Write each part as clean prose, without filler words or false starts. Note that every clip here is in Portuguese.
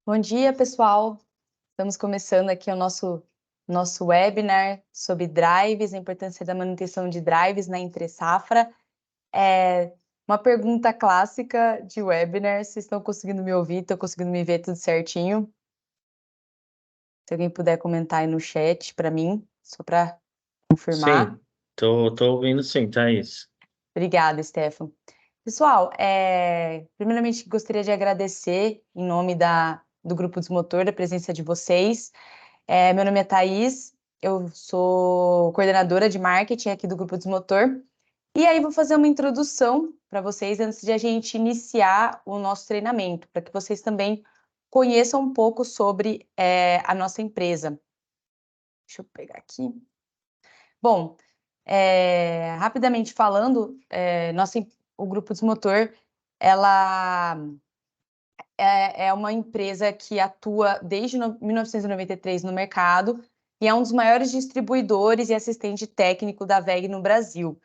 Bom dia, pessoal. Estamos começando aqui o nosso webinar sobre drives, a importância da manutenção de drives na entre-safra. Uma pergunta clássica de webinar. Vocês estão conseguindo me ouvir? Estão conseguindo me ver tudo certinho? Se alguém puder comentar aí no chat para mim, só para confirmar. Sim, tô ouvindo sim, Thaís. Obrigada, Stefan. Pessoal, primeiramente gostaria de agradecer em nome do Grupo Desmotor, a presença de vocês. Meu nome é Thaís, eu sou coordenadora de marketing aqui do Grupo Desmotor. E aí vou fazer uma introdução para vocês antes de a gente iniciar o nosso treinamento, para que vocês também conheçam um pouco sobre a nossa empresa. Deixa eu pegar aqui. Bom, rapidamente falando, o Grupo Desmotor, ela é uma empresa que atua desde 1993 no mercado e é um dos maiores distribuidores e assistente técnico da WEG no Brasil.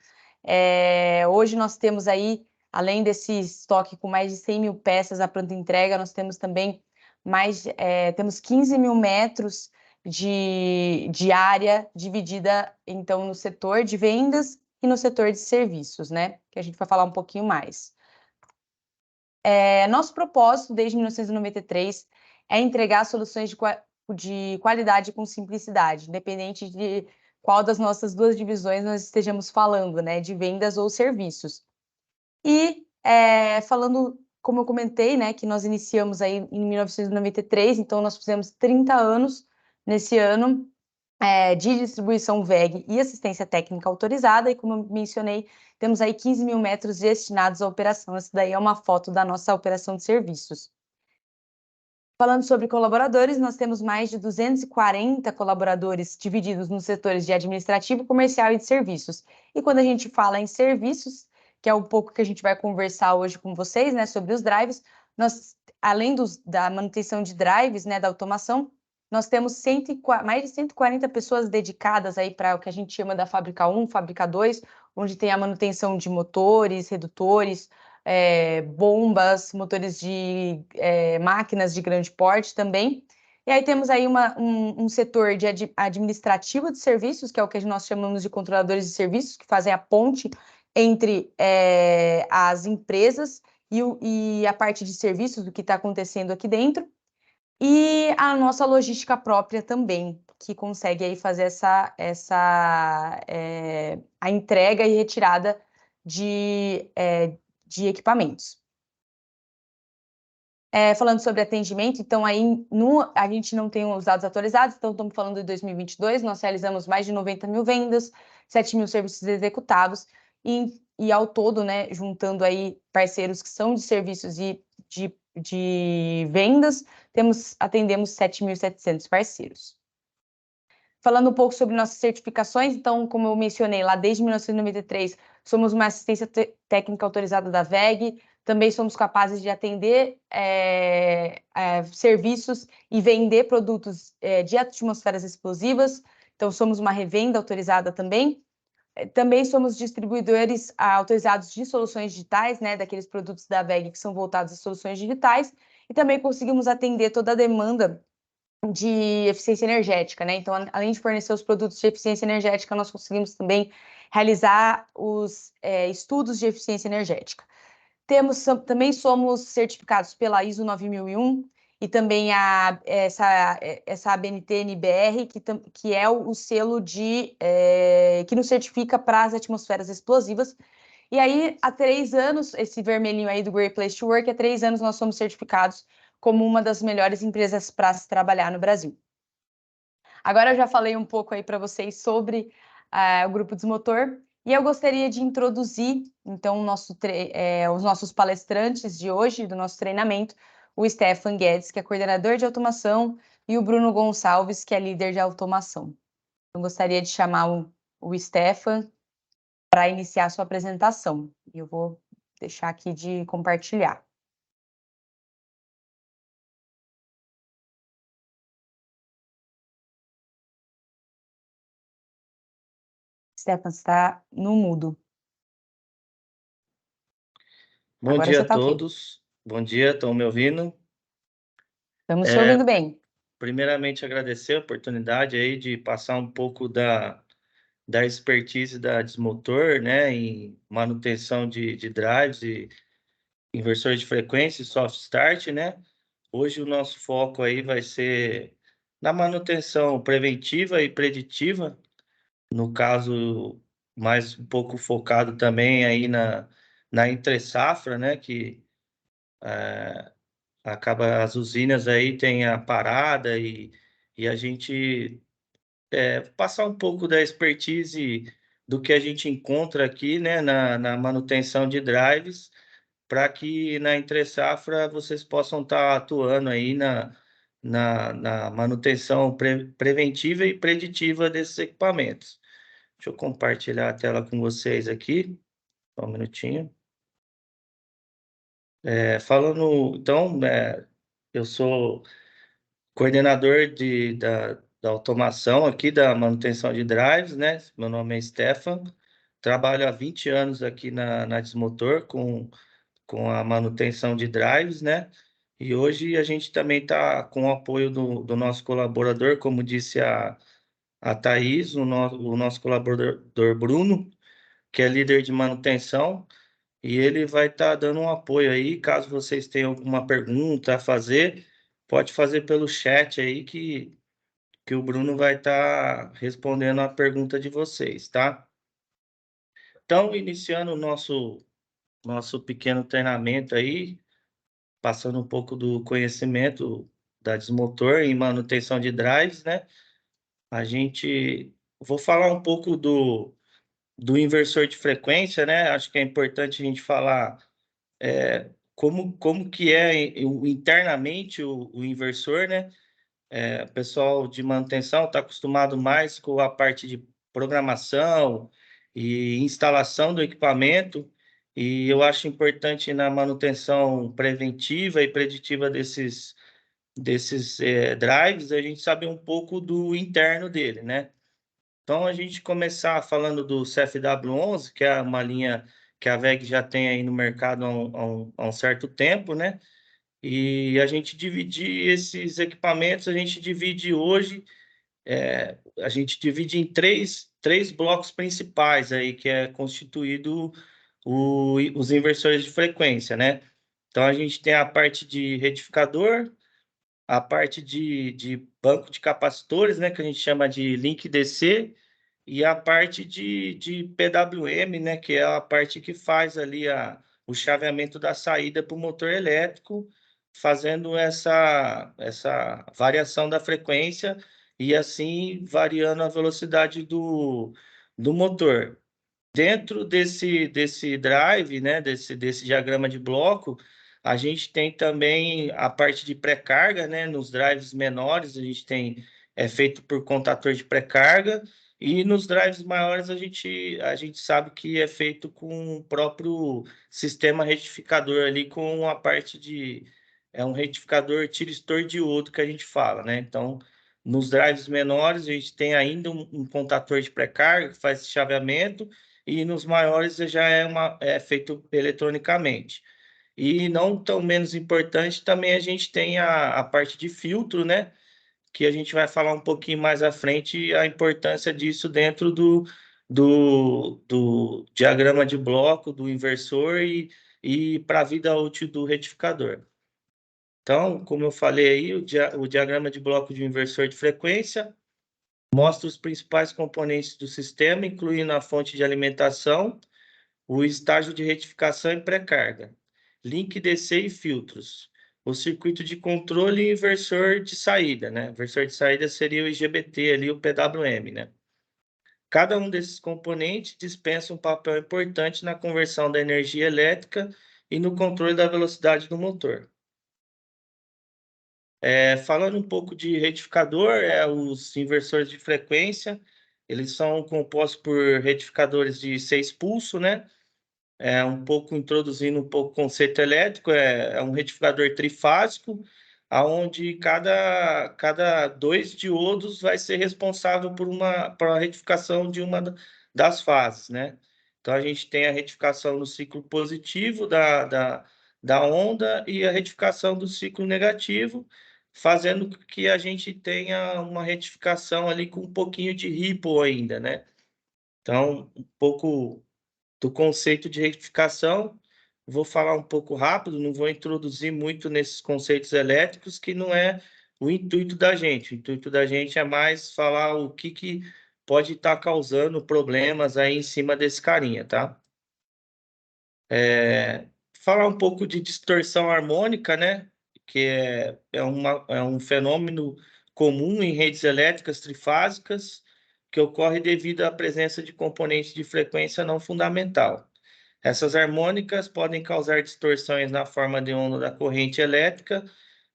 Hoje nós temos aí, além desse estoque com mais de 100 mil peças à pronta entrega, nós temos também temos 15 mil metros de área dividida, então, no setor de vendas e no setor de serviços, né? Que a gente vai falar um pouquinho mais. Nosso propósito, desde 1993, é entregar soluções de qualidade com simplicidade, independente de qual das nossas duas divisões nós estejamos falando, né, de vendas ou serviços. E, falando, como eu comentei, né, que nós iniciamos aí em 1993, então nós fizemos 30 anos nesse ano, de distribuição WEG e assistência técnica autorizada, e como eu mencionei, temos aí 15 mil metros destinados à operação. Essa daí é uma foto da nossa operação de serviços. Falando sobre colaboradores, nós temos mais de 240 colaboradores divididos nos setores de administrativo, comercial e de serviços. E quando a gente fala em serviços, que é um pouco que a gente vai conversar hoje com vocês, né, sobre os drives, nós, além da manutenção de drives, né, da automação, nós temos mais de 140 pessoas dedicadas aí para o que a gente chama da fábrica 1, fábrica 2, onde tem a manutenção de motores, redutores, bombas, motores de máquinas de grande porte também. E aí temos aí um setor de administrativo de serviços, que é o que nós chamamos de controladores de serviços, que fazem a ponte entre as empresas e a parte de serviços do que está acontecendo aqui dentro. E a nossa logística própria também, que consegue aí fazer a entrega e retirada de equipamentos. Falando sobre atendimento, então aí a gente não tem os dados atualizados, então estamos falando de 2022, nós realizamos mais de 90 mil vendas, 7 mil serviços executados, e ao todo, né, juntando aí parceiros que são de serviços e de vendas, atendemos 7.700 parceiros. Falando um pouco sobre nossas certificações, então, como eu mencionei, lá desde 1993, somos uma assistência técnica autorizada da WEG, também somos capazes de atender serviços e vender produtos de atmosferas explosivas, então somos uma revenda autorizada também. Também somos distribuidores autorizados de soluções digitais, né, daqueles produtos da WEG que são voltados a soluções digitais, e também conseguimos atender toda a demanda de eficiência energética, né? Então, além de fornecer os produtos de eficiência energética, nós conseguimos também realizar os estudos de eficiência energética. Também somos certificados pela ISO 9001 e também essa ABNT-NBR, que é o selo que nos certifica para as atmosferas explosivas. E aí, há 3 anos, esse vermelhinho aí do Great Place to Work, há 3 anos nós somos certificados como uma das melhores empresas para se trabalhar no Brasil. Agora eu já falei um pouco aí para vocês sobre o Grupo Desmotor, e eu gostaria de introduzir, então, os nossos palestrantes de hoje, do nosso treinamento, o Stefan Guedes, que é coordenador de automação, e o Bruno Gonçalves, que é líder de automação. Eu gostaria de chamar o Stefan para iniciar a sua apresentação. E eu vou deixar aqui de compartilhar. Stefan, você está no mudo. Bom Agora dia você a está ok. todos. Bom dia, estão me ouvindo? Estamos te ouvindo bem. Primeiramente, agradecer a oportunidade aí de passar um pouco da expertise da Desmotor, né, em manutenção de drives e inversores de frequência e soft start, né? Hoje o nosso foco aí vai ser na manutenção preventiva e preditiva, no caso, mais um pouco focado também aí na entre-safra, né, que acaba as usinas aí tem a parada e a gente passar um pouco da expertise do que a gente encontra aqui, né, na manutenção de drives, para que na entre-safra vocês possam estar atuando aí na manutenção preventiva e preditiva desses equipamentos. Deixa eu compartilhar a tela com vocês aqui, só um minutinho. Falando, então, eu sou coordenador da automação aqui da manutenção de drives, né? Meu nome é Stefan, trabalho há 20 anos aqui na Desmotor com a manutenção de drives, né? E hoje a gente também está com o apoio do nosso colaborador, como disse a Thaís, o nosso colaborador Bruno, que é líder de manutenção, e ele vai estar dando um apoio aí. Caso vocês tenham alguma pergunta a fazer, pode fazer pelo chat aí que o Bruno vai estar respondendo a pergunta de vocês, tá? Então, iniciando o nosso pequeno treinamento aí, passando um pouco do conhecimento da Desmotor em manutenção de drives, né? Vou falar um pouco do inversor de frequência, né? Acho que é importante a gente falar como que é internamente o inversor, né? O pessoal de manutenção está acostumado mais com a parte de programação e instalação do equipamento, e eu acho importante na manutenção preventiva e preditiva desses drives, a gente saber um pouco do interno dele, né? Então, a gente começar falando do CFW11, que é uma linha que a WEG já tem aí no mercado há um certo tempo, né? E a gente dividir esses equipamentos, a gente divide hoje, a gente divide em três blocos principais aí, que é constituído os inversores de frequência, né? Então, a gente tem a parte de retificador, a parte de banco de capacitores, né, que a gente chama de link DC, e a parte de PWM, né, que é a parte que faz ali o chaveamento da saída para o motor elétrico, fazendo essa variação da frequência e assim variando a velocidade do motor. Dentro desse drive, né, desse diagrama de bloco, a gente tem também a parte de pré-carga, né, nos drives menores, a gente tem feito por contator de pré-carga, e nos drives maiores a gente sabe que é feito com o próprio sistema retificador ali, com a parte é um retificador tira-estouro diodo que a gente fala, né? Então, nos drives menores, a gente tem ainda um contator de pré-carga que faz esse chaveamento, e nos maiores já é feito eletronicamente. E não tão menos importante, também a gente tem a parte de filtro, né? Que a gente vai falar um pouquinho mais à frente a importância disso dentro do diagrama de bloco, do inversor e para a vida útil do retificador. Então, como eu falei aí, o diagrama de bloco de inversor de frequência mostra os principais componentes do sistema, incluindo a fonte de alimentação, o estágio de retificação e pré-carga, link DC e filtros, o circuito de controle e inversor de saída, né? O inversor de saída seria o IGBT ali, o PWM, né? Cada um desses componentes dispensa um papel importante na conversão da energia elétrica e no controle da velocidade do motor. Falando um pouco de retificador, os inversores de frequência, eles são compostos por retificadores de 6 pulsos, né? Um pouco introduzindo um pouco o conceito elétrico, é um retificador trifásico, aonde cada dois diodos vai ser responsável por a retificação de uma das fases, né? Então, a gente tem a retificação no ciclo positivo da onda e a retificação do ciclo negativo, fazendo com que a gente tenha uma retificação ali com um pouquinho de ripple ainda, né? Então, um pouco do conceito de retificação, vou falar um pouco rápido, não vou introduzir muito nesses conceitos elétricos, que não é o intuito da gente. O intuito da gente é mais falar o que pode estar causando problemas aí em cima desse carinha, tá? Falar um pouco de distorção harmônica, né? Que é um fenômeno comum em redes elétricas trifásicas, que ocorre devido à presença de componentes de frequência não fundamental. Essas harmônicas podem causar distorções na forma de onda da corrente elétrica,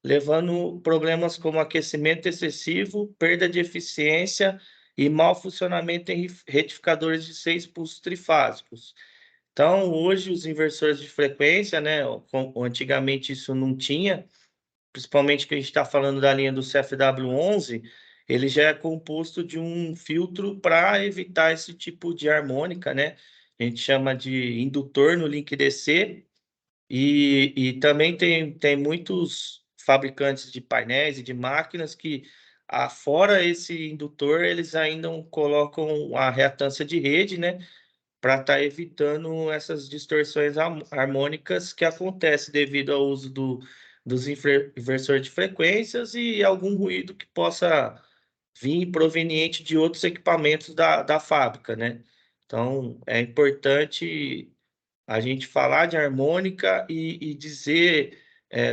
levando problemas como aquecimento excessivo, perda de eficiência e mau funcionamento em retificadores de 6 pulsos trifásicos. Então, hoje, os inversores de frequência, né? Antigamente isso não tinha, principalmente que a gente está falando da linha do CFW11, ele já é composto de um filtro para evitar esse tipo de harmônica, né? A gente chama de indutor no link DC, e também tem muitos fabricantes de painéis e de máquinas que, fora esse indutor, eles ainda colocam a reatância de rede, né? Para estar evitando essas distorções harmônicas que acontecem devido ao uso dos inversores de frequências e algum ruído que possa vir proveniente de outros equipamentos da fábrica, né? Então, é importante a gente falar de harmônica e dizer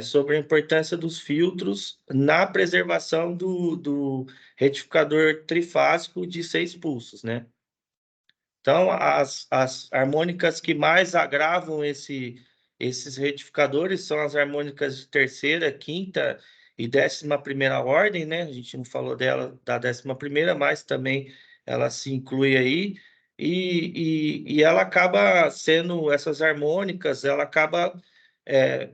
sobre a importância dos filtros na preservação do retificador trifásico de 6 pulsos, né? Então, as harmônicas que mais agravam esses retificadores são as harmônicas de terceira, quinta e 11ª ordem, né? A gente não falou dela da 11ª, mas também ela se inclui aí. E ela acaba sendo, essas harmônicas, ela acaba é,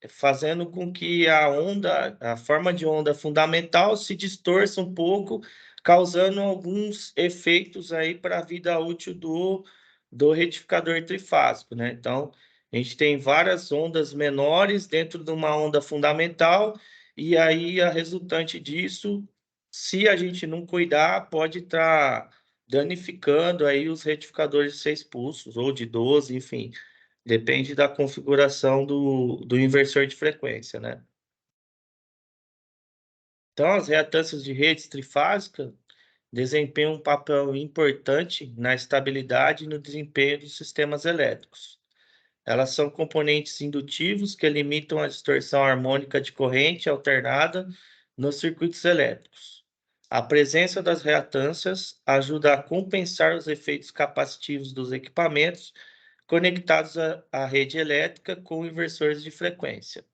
fazendo com que a forma de onda fundamental se distorça um pouco, causando alguns efeitos aí para a vida útil do retificador trifásico, né? Então, a gente tem várias ondas menores dentro de uma onda fundamental, e aí a resultante disso, se a gente não cuidar, pode estar danificando aí os retificadores de 6 pulsos ou de 12, enfim. Depende da configuração do inversor de frequência, né? Então, as reatâncias de redes trifásicas desempenham um papel importante na estabilidade e no desempenho dos sistemas elétricos. Elas são componentes indutivos que limitam a distorção harmônica de corrente alternada nos circuitos elétricos. A presença das reatâncias ajuda a compensar os efeitos capacitivos dos equipamentos conectados à rede elétrica com inversores de frequência.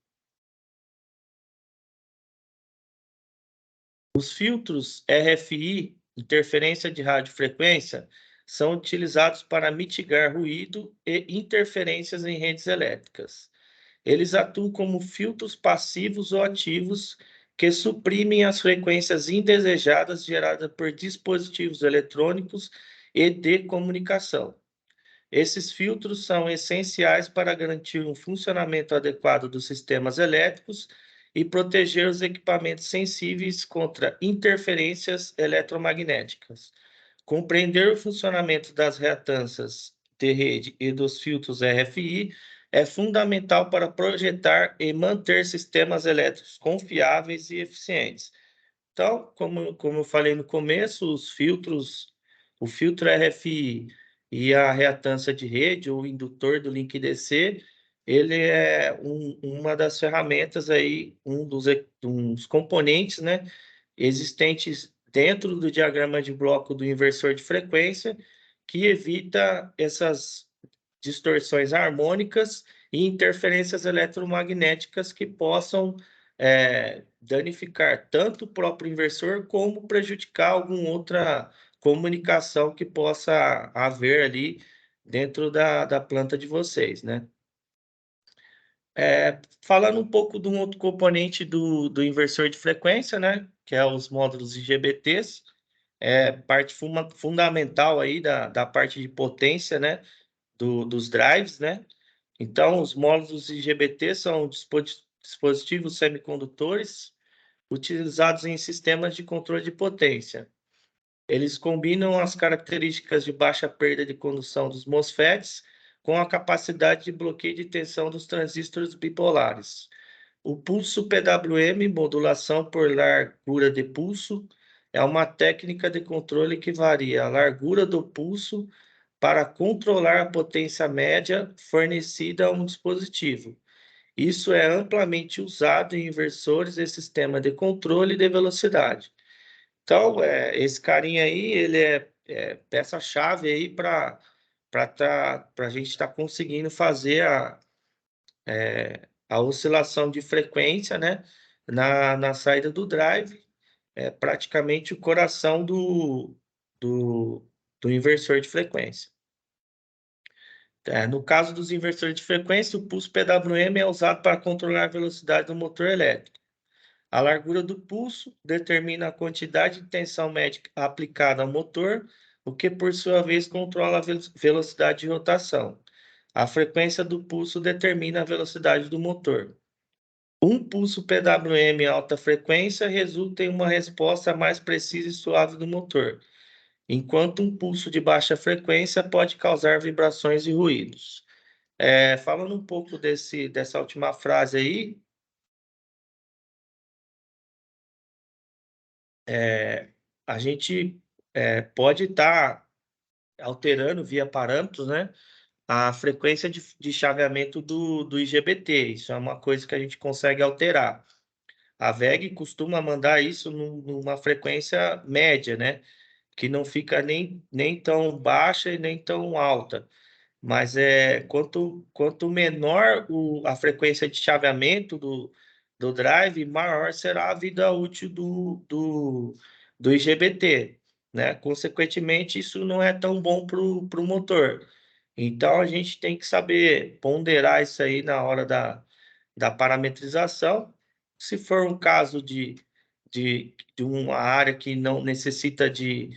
Os filtros RFI, interferência de radiofrequência, são utilizados para mitigar ruído e interferências em redes elétricas. Eles atuam como filtros passivos ou ativos que suprimem as frequências indesejadas geradas por dispositivos eletrônicos e de comunicação. Esses filtros são essenciais para garantir um funcionamento adequado dos sistemas elétricos e proteger os equipamentos sensíveis contra interferências eletromagnéticas. Compreender o funcionamento das reatâncias de rede e dos filtros RFI é fundamental para projetar e manter sistemas elétricos confiáveis e eficientes. Então, como eu falei no começo, o filtro RFI e a reatância de rede, ou indutor do link DC, ele é uma das ferramentas aí, dos componentes, né, existentes dentro do diagrama de bloco do inversor de frequência, que evita essas distorções harmônicas e interferências eletromagnéticas que possam danificar tanto o próprio inversor como prejudicar alguma outra comunicação que possa haver ali dentro da planta de vocês, né? Falando um pouco de um outro componente do inversor de frequência, né? Que é os módulos IGBTs, parte fundamental aí da parte de potência, né? Dos drives, né? Então, os módulos IGBT são dispositivos semicondutores utilizados em sistemas de controle de potência. Eles combinam as características de baixa perda de condução dos MOSFETs com a capacidade de bloqueio de tensão dos transistores bipolares. O pulso PWM, modulação por largura de pulso, é uma técnica de controle que varia a largura do pulso para controlar a potência média fornecida a um dispositivo. Isso é amplamente usado em inversores e sistema de controle de velocidade. Então, esse carinha aí, ele é peça-chave aí para a gente estar conseguindo fazer a oscilação de frequência, né, na saída do drive, é praticamente o coração do, do inversor de frequência. No caso dos inversores de frequência, o pulso PWM é usado para controlar a velocidade do motor elétrico. A largura do pulso determina a quantidade de tensão média aplicada ao motor, o que, por sua vez, controla a velocidade de rotação. A frequência do pulso determina a velocidade do motor. Um pulso PWM alta frequência resulta em uma resposta mais precisa e suave do motor, enquanto um pulso de baixa frequência pode causar vibrações e ruídos. Falando um pouco dessa última frase aí, a gente pode estar alterando via parâmetros, né, a frequência de chaveamento do IGBT. Isso é uma coisa que a gente consegue alterar. A VEG costuma mandar isso numa frequência média, né, que não fica nem tão baixa e nem tão alta. Mas quanto menor a frequência de chaveamento do drive, maior será a vida útil do IGBT, né? Consequentemente, isso não é tão bom para o motor. Então, a gente tem que saber ponderar isso aí na hora da parametrização. Se for um caso de uma área que não necessita de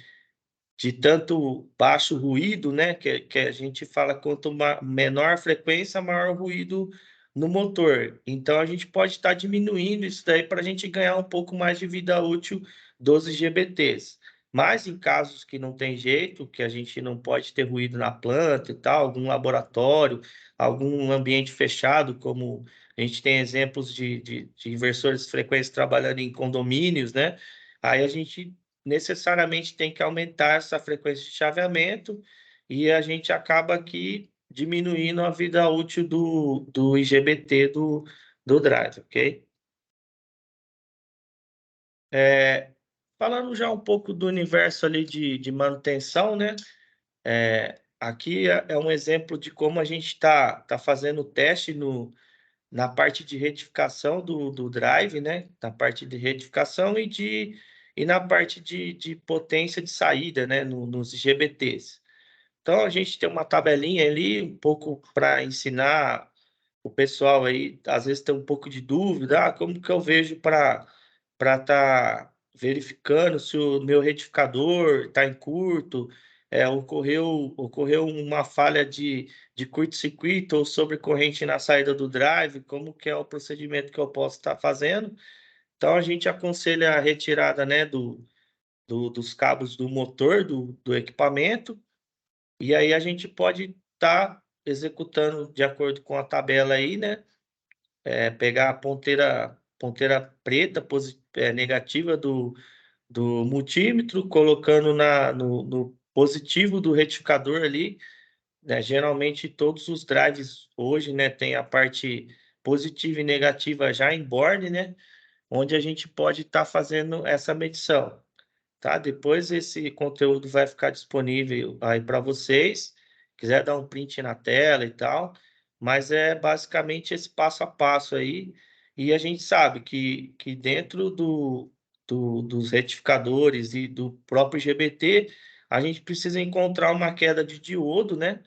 tanto baixo ruído, né? Que a gente fala quanto menor a frequência, maior o ruído no motor. Então a gente pode estar diminuindo isso daí para a gente ganhar um pouco mais de vida útil dos IGBTs. Mas em casos que não tem jeito, que a gente não pode ter ruído na planta e tal, algum laboratório, algum ambiente fechado, como a gente tem exemplos de inversores de frequência trabalhando em condomínios, né? Aí a gente necessariamente tem que aumentar essa frequência de chaveamento e a gente acaba aqui diminuindo a vida útil do IGBT do drive, ok? Falando já um pouco do universo ali de manutenção, né? Aqui é um exemplo de como a gente está fazendo o teste na parte de retificação do drive, né? Na parte de retificação e na parte de potência de saída, né? Nos GBTs. Então, a gente tem uma tabelinha ali, um pouco para ensinar o pessoal aí, às vezes tem um pouco de dúvida, como que eu vejo para estar verificando se o meu retificador está em curto, ocorreu uma falha de curto-circuito ou sobrecorrente na saída do drive, como que é o procedimento que eu posso estar fazendo. Então, a gente aconselha a retirada, né, dos cabos do motor do equipamento, e aí a gente pode estar executando de acordo com a tabela aí, né? Pegar a ponteira preta negativa do multímetro, colocando no positivo do retificador ali, né? Geralmente todos os drives hoje, né, tem a parte positiva e negativa já em board, né? Onde a gente pode estar fazendo essa medição. Tá? Depois esse conteúdo vai ficar disponível aí para vocês. Quiser dar um print na tela e tal, mas é basicamente esse passo a passo aí. E a gente sabe que dentro dos retificadores e do próprio GBT, a gente precisa encontrar uma queda de diodo, né?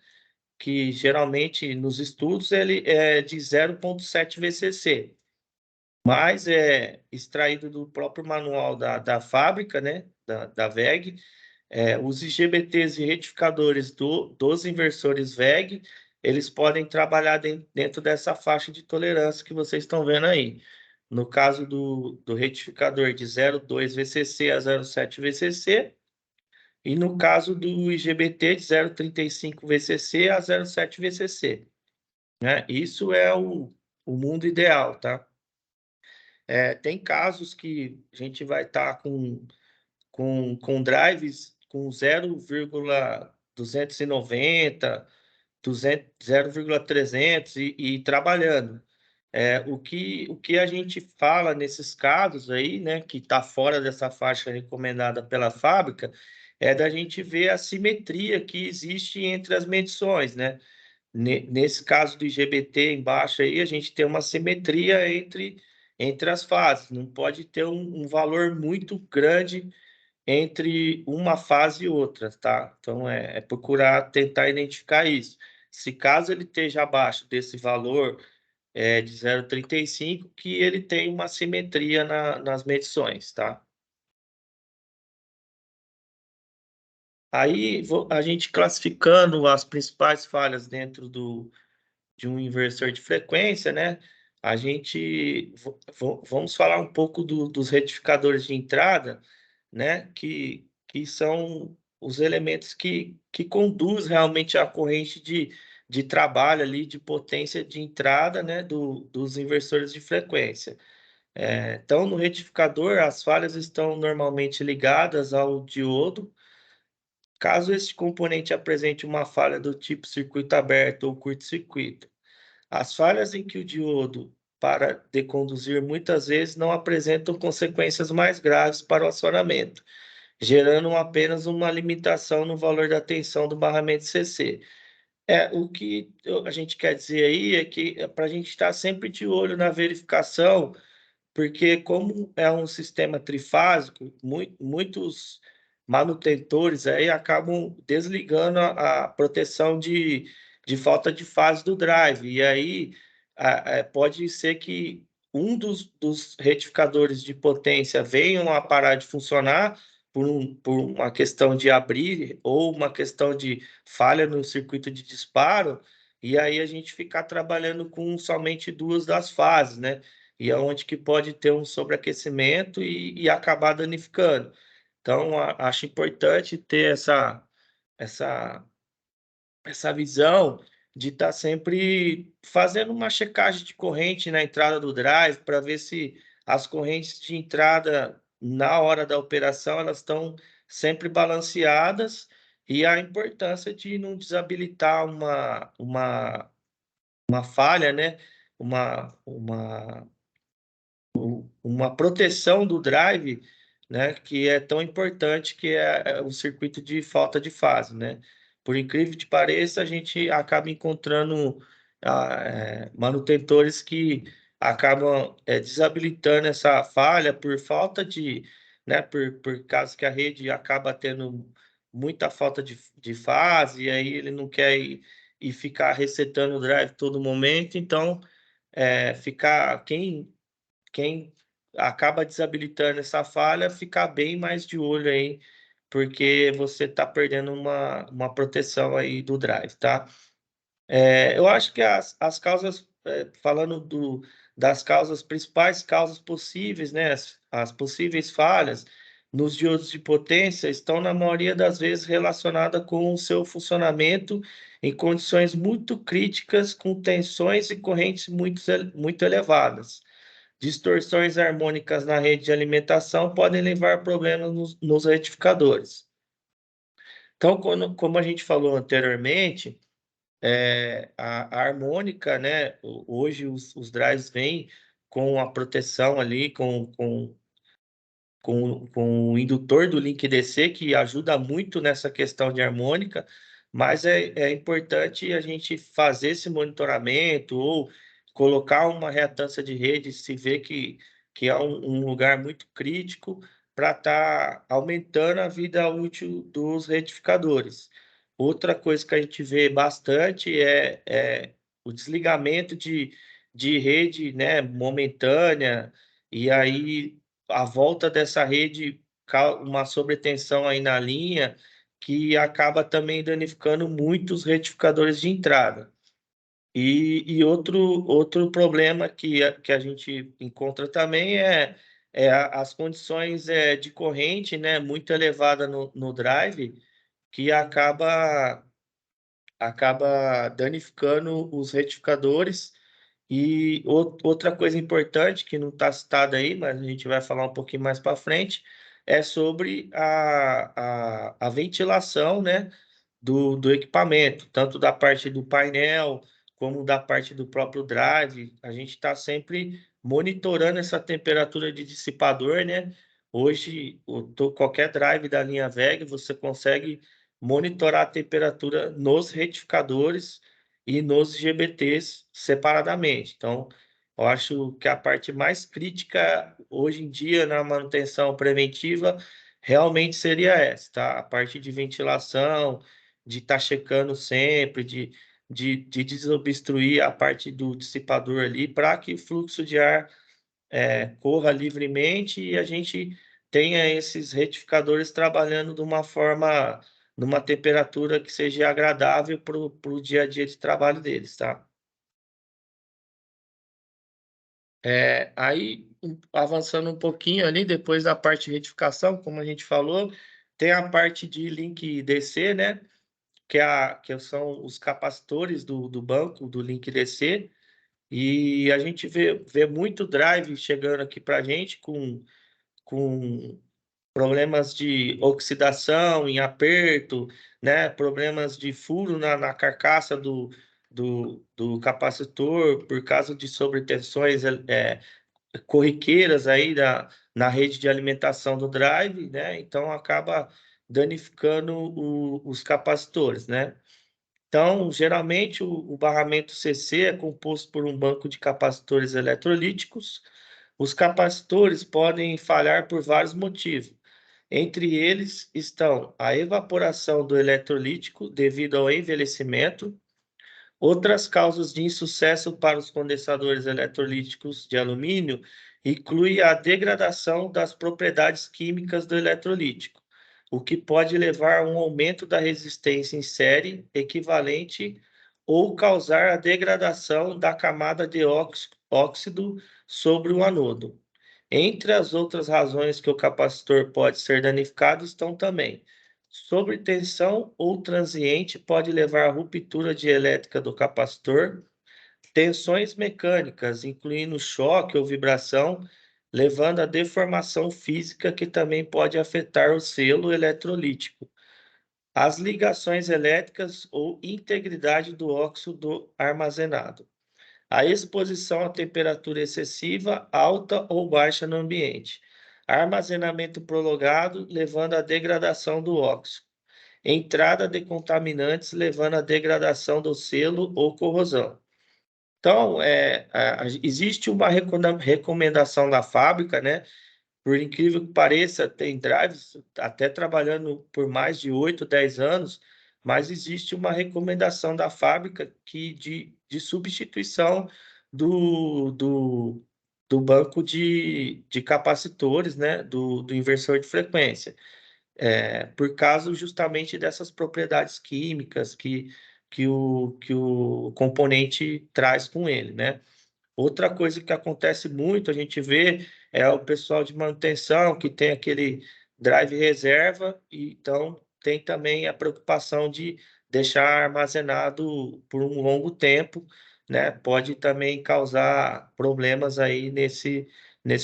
Que geralmente nos estudos ele é de 0,7 VCC, mas é extraído do próprio manual da fábrica, né, da VEG. Os IGBTs e retificadores dos inversores VEG, eles podem trabalhar dentro dessa faixa de tolerância que vocês estão vendo aí. no caso do retificador de 0,2 VCC a 0,7 VCC, e no caso do IGBT de 0,35 VCC a 0,7 VCC, né? Isso é o mundo ideal, tá? Tem casos que a gente vai estar com drives com 0,290, 0,300 e trabalhando. O que a gente fala nesses casos aí, né, que está fora dessa faixa recomendada pela fábrica, é da gente ver a simetria que existe entre as medições, né? Nesse caso do IGBT embaixo aí, a gente tem uma simetria entre as fases. Não pode ter um valor muito grande entre uma fase e outra, tá? Então, é procurar tentar identificar isso. Se caso ele esteja abaixo desse valor de 0,35, que ele tem uma simetria nas medições, tá? Aí, a gente classificando as principais falhas dentro de um inversor de frequência, né? A gente vamos falar um pouco dos retificadores de entrada, né? Que são os elementos que conduz realmente a corrente de trabalho ali, de potência de entrada, né? Dos inversores de frequência. Então, no retificador, as falhas estão normalmente ligadas ao diodo. Caso esse componente apresente uma falha do tipo circuito aberto ou curto-circuito, as falhas em que o diodo para deconduzir muitas vezes não apresentam consequências mais graves para o acionamento, gerando apenas uma limitação no valor da tensão do barramento CC. O que a gente quer dizer aí é que para a gente estar sempre de olho na verificação, porque como é um sistema trifásico, muitos manutentores aí acabam desligando a proteção de falta de fase do drive, e aí pode ser que um dos retificadores de potência venham a parar de funcionar por uma questão de abrir ou uma questão de falha no circuito de disparo, e aí a gente ficar trabalhando com somente duas das fases, né? E é onde que pode ter um sobreaquecimento e acabar danificando. Então, acho importante ter essa, essa visão de estar sempre fazendo uma checagem de corrente na entrada do drive para ver se as correntes de entrada na hora da operação elas estão sempre balanceadas, e a importância de não desabilitar uma falha, né? Uma proteção do drive, né, que é tão importante, que é o circuito de falta de fase, né? Por incrível que pareça, a gente acaba encontrando manutentores que acabam desabilitando essa falha por falta de, né, por causa que a rede acaba tendo muita falta de fase, e aí ele não quer ir ficar resetando o drive todo momento, então ficar quem acaba desabilitando essa falha, ficar bem mais de olho aí, porque você está perdendo uma proteção aí do drive, tá? Eu acho que as causas, falando das causas, principais causas possíveis, né, as possíveis falhas nos diodos de potência estão, na maioria das vezes, relacionadas com o seu funcionamento em condições muito críticas, com tensões e correntes muito elevadas. Distorções harmônicas na rede de alimentação podem levar a problemas nos retificadores. Então, como a gente falou anteriormente, a harmônica, né? Hoje os drives vêm com a proteção ali, com o indutor do link DC, que ajuda muito nessa questão de harmônica, mas é importante a gente fazer esse monitoramento ou colocar uma reatância de rede se vê que é um lugar muito crítico para estar aumentando a vida útil dos retificadores. Outra coisa que a gente vê bastante é o desligamento de rede, né, momentânea, e aí a volta dessa rede, uma sobretensão aí na linha, que acaba também danificando muitos retificadores de entrada. E outro problema que a gente encontra também é as condições de corrente, né, muito elevada no drive, que acaba danificando os retificadores. E outra coisa importante que não está citada aí, mas a gente vai falar um pouquinho mais para frente, é sobre a ventilação, né, do equipamento, tanto da parte do painel como da parte do próprio drive. A gente está sempre monitorando essa temperatura de dissipador, né? Hoje, qualquer drive da linha VEG, você consegue monitorar a temperatura nos retificadores e nos GBTs separadamente. Então, eu acho que a parte mais crítica hoje em dia na manutenção preventiva realmente seria essa, tá? A parte de ventilação, de estar checando sempre, de desobstruir a parte do dissipador ali, para que o fluxo de ar corra livremente e a gente tenha esses retificadores trabalhando de uma forma, numa temperatura que seja agradável para o dia a dia de trabalho deles, tá? Aí, avançando um pouquinho ali, depois da parte de retificação, como a gente falou, tem a parte de link DC, né? Que são os capacitores do banco, do link DC, e a gente vê muito drive chegando aqui para a gente com problemas de oxidação em aperto, né? Problemas de furo na carcaça do capacitor por causa de sobretensões corriqueiras aí na rede de alimentação do drive, né? Então acaba danificando os capacitores, né? Então, geralmente, o barramento CC é composto por um banco de capacitores eletrolíticos. Os capacitores podem falhar por vários motivos. Entre eles estão a evaporação do eletrolítico devido ao envelhecimento. Outras causas de insucesso para os condensadores eletrolíticos de alumínio inclui a degradação das propriedades químicas do eletrolítico, o que pode levar a um aumento da resistência em série equivalente ou causar a degradação da camada de óxido sobre o anodo. Entre as outras razões que o capacitor pode ser danificado estão também sobretensão ou transiente pode levar à ruptura dielétrica do capacitor, tensões mecânicas, incluindo choque ou vibração, levando à deformação física que também pode afetar o selo eletrolítico, as ligações elétricas ou integridade do óxido armazenado. A exposição à temperatura excessiva, alta ou baixa no ambiente. Armazenamento prolongado, levando à degradação do óxido. Entrada de contaminantes, levando à degradação do selo ou corrosão. Então, existe uma recomendação da fábrica, né? Por incrível que pareça, tem drives até trabalhando por mais de 8, 10 anos, mas existe uma recomendação da fábrica de substituição do banco de capacitores, né? Do inversor de frequência, por causa justamente dessas propriedades químicas que o componente traz com ele, né? Outra coisa que acontece muito, a gente vê, é o pessoal de manutenção que tem aquele drive reserva, e então tem também a preocupação de deixar armazenado por um longo tempo, né? Pode também causar problemas aí nesse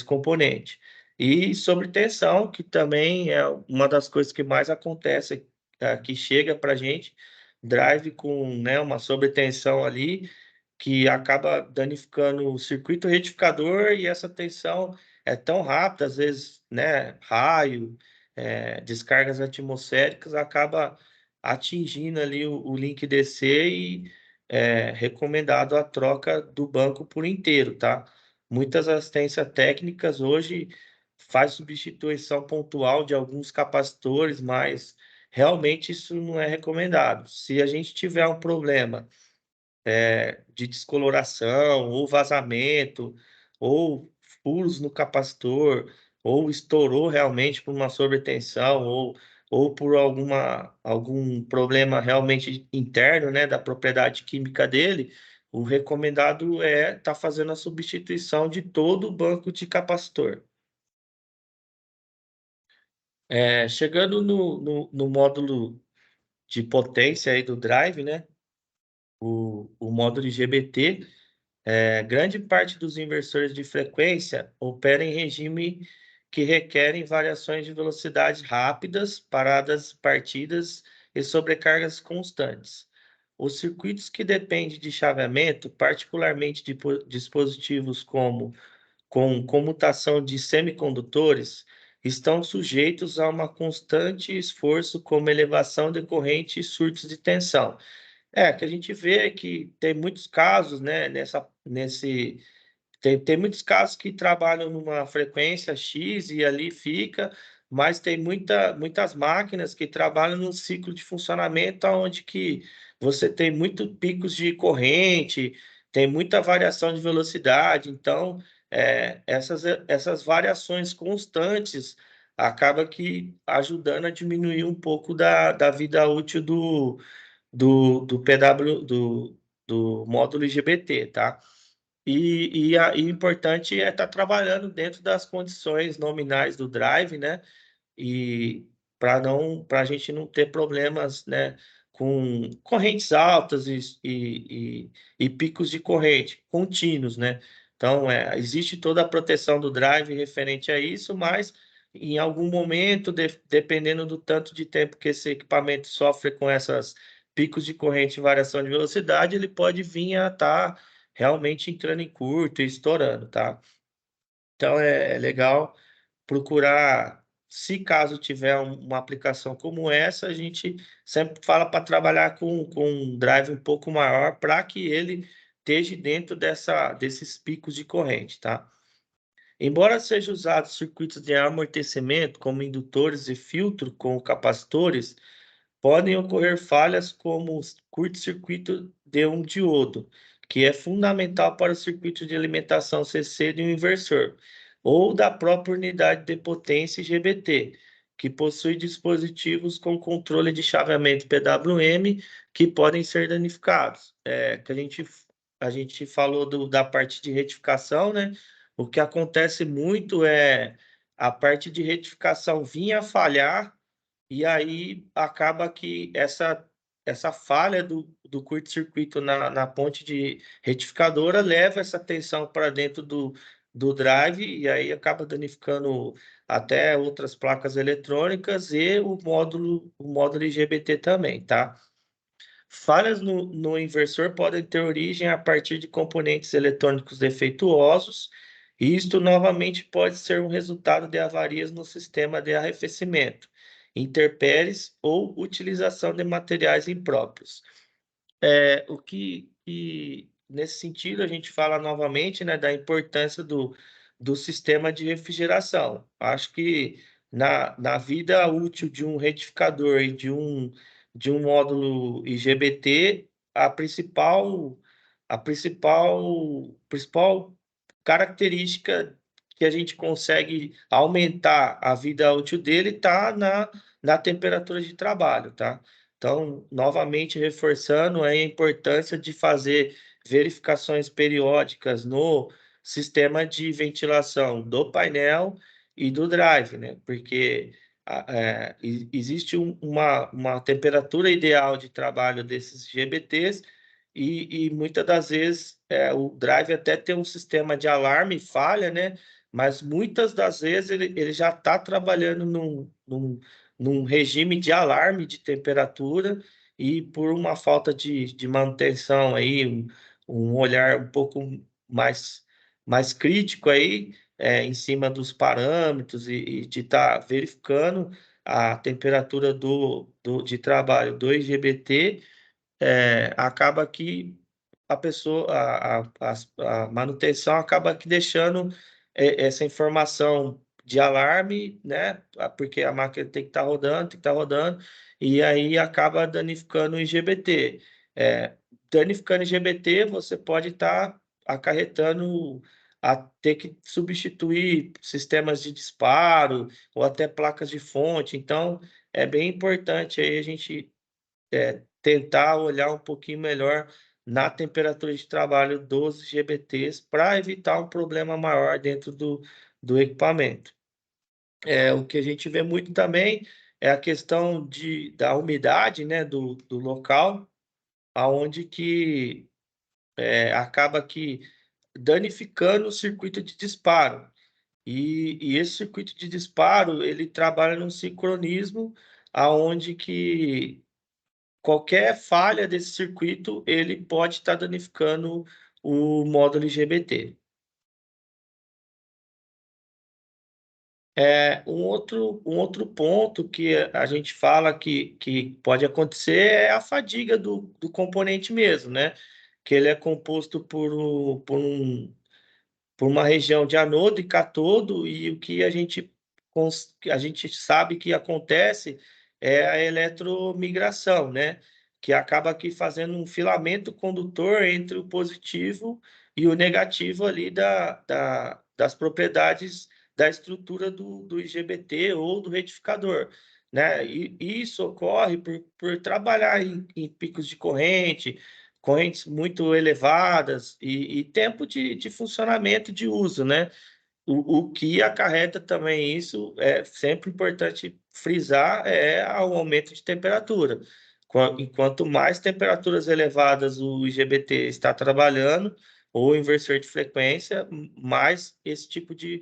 componente. E sobre tensão, que também é uma das coisas que mais acontece, que chega para a gente, drive com, né, uma sobretensão ali, que acaba danificando o circuito retificador, e essa tensão é tão rápida, às vezes, né, raio, descargas atmosféricas, acaba atingindo ali o link DC e recomendado a troca do banco por inteiro, tá? Muitas assistências técnicas hoje faz substituição pontual de alguns capacitores, mas realmente isso não é recomendado. Se a gente tiver um problema de descoloração, ou vazamento, ou furos no capacitor, ou estourou realmente por uma sobretensão, ou por algum problema realmente interno, né, da propriedade química dele, o recomendado é estar fazendo a substituição de todo o banco de capacitor. Chegando no módulo de potência aí do drive, né? O módulo IGBT, grande parte dos inversores de frequência opera em regime que requerem variações de velocidade rápidas, paradas partidas e sobrecargas constantes. Os circuitos que dependem de chaveamento, particularmente de dispositivos como com comutação de semicondutores, estão sujeitos a uma constante esforço como elevação decorrente e surtos de tensão. Que a gente vê é que tem muitos casos, né, tem muitos casos que trabalham numa frequência X e ali fica, mas tem muitas máquinas que trabalham num ciclo de funcionamento onde que você tem muitos picos de corrente, tem muita variação de velocidade, então essas variações constantes acaba que ajudando a diminuir um pouco da vida útil do PW, do módulo IGBT, tá? E o importante é estar trabalhando dentro das condições nominais do drive, né? E para a gente não ter problemas, né, com correntes altas e picos de corrente contínuos, né? Então, existe toda a proteção do drive referente a isso, mas em algum momento, dependendo do tanto de tempo que esse equipamento sofre com essas picos de corrente e variação de velocidade, ele pode vir a estar realmente entrando em curto e estourando, tá? Então, é legal procurar, se caso tiver uma aplicação como essa, a gente sempre fala para trabalhar com um drive um pouco maior para que ele esteja dentro desses picos de corrente, tá? Embora sejam usados circuitos de amortecimento, como indutores e filtro com capacitores, podem ocorrer falhas como curto-circuito de um diodo, que é fundamental para o circuito de alimentação CC de um inversor, ou da própria unidade de potência IGBT, que possui dispositivos com controle de chaveamento PWM que podem ser danificados. Que a gente falou da parte de retificação, né? O que acontece muito é a parte de retificação vinha a falhar e aí acaba que essa falha do curto-circuito na ponte de retificadora leva essa tensão para dentro do drive e aí acaba danificando até outras placas eletrônicas e o módulo IGBT também, tá? Falhas no inversor podem ter origem a partir de componentes eletrônicos defeituosos, e isto novamente pode ser um resultado de avarias no sistema de arrefecimento, intempéries ou utilização de materiais impróprios. Nesse sentido, a gente fala novamente, né, da importância do sistema de refrigeração. Acho que na vida útil de um retificador e de um módulo IGBT, a principal característica que a gente consegue aumentar a vida útil dele está na temperatura de trabalho, tá? Então, novamente reforçando a importância de fazer verificações periódicas no sistema de ventilação do painel e do drive, né? Porque existe uma temperatura ideal de trabalho desses GBTs e muitas das vezes o drive até tem um sistema de alarme e falha, né? Mas muitas das vezes ele já está trabalhando num regime de alarme de temperatura e por uma falta de manutenção aí, um olhar um pouco mais crítico aí, em cima dos parâmetros e de estar verificando a temperatura de trabalho do IGBT, acaba que a pessoa, a manutenção acaba que deixando essa informação de alarme, né? Porque a máquina tem que estar rodando, e aí acaba danificando o IGBT. Danificando o IGBT, você pode estar acarretando a ter que substituir sistemas de disparo ou até placas de fonte. Então, é bem importante aí a gente tentar olhar um pouquinho melhor na temperatura de trabalho dos GBTs para evitar um problema maior dentro do equipamento. O que a gente vê muito também é a questão da umidade, né, do local, aonde que acaba que danificando o circuito de disparo. E esse circuito de disparo, ele trabalha num sincronismo aonde que qualquer falha desse circuito, ele pode estar danificando o módulo IGBT. Um outro ponto que a gente fala que pode acontecer é a fadiga do componente mesmo, né? Que ele é composto por uma região de anodo e catodo, e o que a gente sabe que acontece é a eletromigração, né? Que acaba aqui fazendo um filamento condutor entre o positivo e o negativo ali das propriedades da estrutura do IGBT ou do retificador, né? E isso ocorre por trabalhar em picos de correntes muito elevadas e tempo de funcionamento de uso, né? O que acarreta também isso, é sempre importante frisar, é o aumento de temperatura. Enquanto mais temperaturas elevadas o IGBT está trabalhando, ou inversor de frequência, mais esse tipo de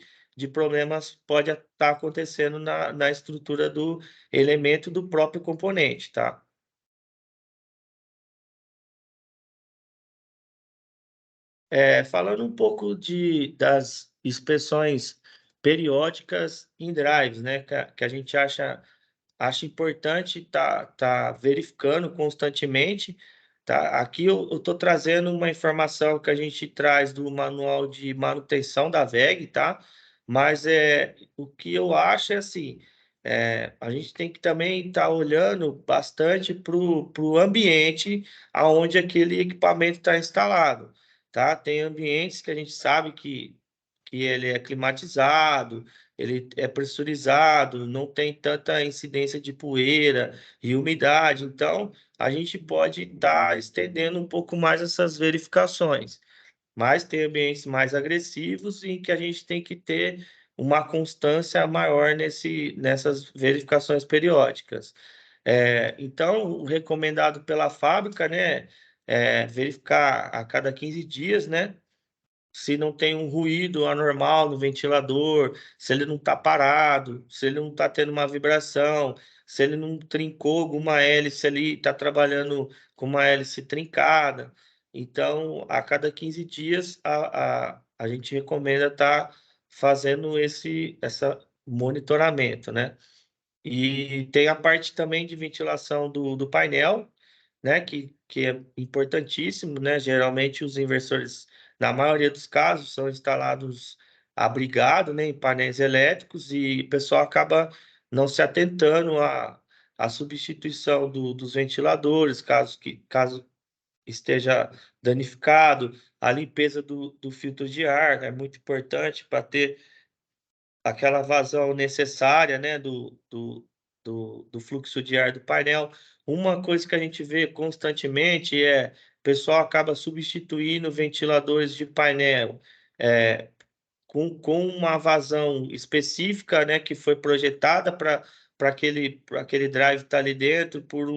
problemas pode estar acontecendo na estrutura do elemento do próprio componente, tá? Falando um pouco das inspeções periódicas em drives, né, que a gente acho importante tá verificando constantemente, tá? Aqui eu estou trazendo uma informação que a gente traz do manual de manutenção da WEG, tá? Mas o que eu acho é assim, a gente tem que também estar olhando bastante para o ambiente aonde aquele equipamento está instalado, tá? Tem ambientes que a gente sabe que ele é climatizado, ele é pressurizado, não tem tanta incidência de poeira e umidade, então a gente pode estar estendendo um pouco mais essas verificações, mas tem ambientes mais agressivos em que a gente tem que ter uma constância maior nessas verificações periódicas. Então, o recomendado pela fábrica, né, é verificar a cada 15 dias, né, se não tem um ruído anormal no ventilador, se ele não está parado, se ele não está tendo uma vibração, se ele não trincou alguma hélice ali, está trabalhando com uma hélice trincada. Então, a cada 15 dias, a gente recomenda estar fazendo essa monitoramento, né? E tem a parte também de ventilação do painel, né, que é importantíssimo, né? Geralmente os inversores, na maioria dos casos, são instalados abrigados, né, em painéis elétricos e o pessoal acaba não se atentando à substituição dos ventiladores, caso esteja danificado, a limpeza do filtro de ar é muito importante para ter aquela vazão necessária, né, do fluxo de ar do painel. Uma coisa que a gente vê constantemente é o pessoal acaba substituindo ventiladores de painel com uma vazão específica, né, que foi projetada para aquele drive estar ali dentro por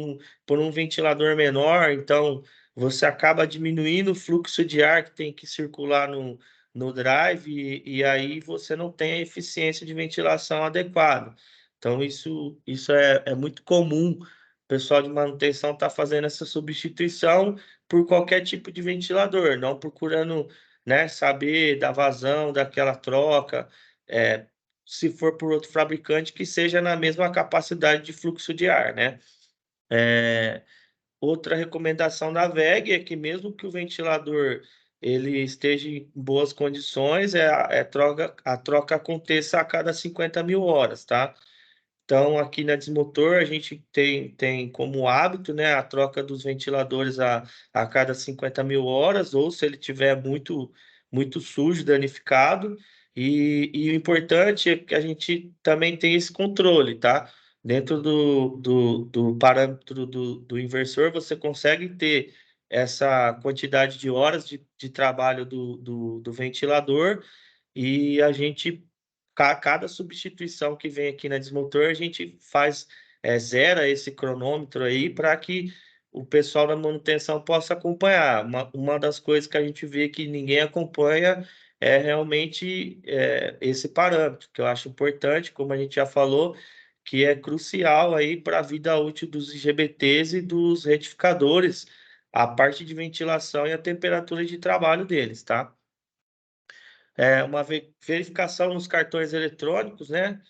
um ventilador menor. Então, você acaba diminuindo o fluxo de ar que tem que circular no drive e aí você não tem a eficiência de ventilação adequada. Então, isso é muito comum. O pessoal de manutenção está fazendo essa substituição por qualquer tipo de ventilador, não procurando, né, saber da vazão daquela troca, se for por outro fabricante que seja na mesma capacidade de fluxo de ar, né? Outra recomendação da WEG é que mesmo que o ventilador ele esteja em boas condições, a troca aconteça a cada 50 mil horas, tá? Então, aqui na Desmotor, a gente tem como hábito, né, a troca dos ventiladores a cada 50 mil horas, ou se ele tiver muito, muito sujo, danificado. E o importante é que a gente também tem esse controle, tá? Dentro do parâmetro do inversor, você consegue ter essa quantidade de horas de trabalho do ventilador, e a gente, cada substituição que vem aqui na Desmotor, a gente faz, zera esse cronômetro aí para que o pessoal da manutenção possa acompanhar. Uma das coisas que a gente vê que ninguém acompanha é realmente esse parâmetro, que eu acho importante, como a gente já falou, que é crucial aí para a vida útil dos IGBTs e dos retificadores, a parte de ventilação e a temperatura de trabalho deles, tá? Uma verificação nos cartões eletrônicos, né?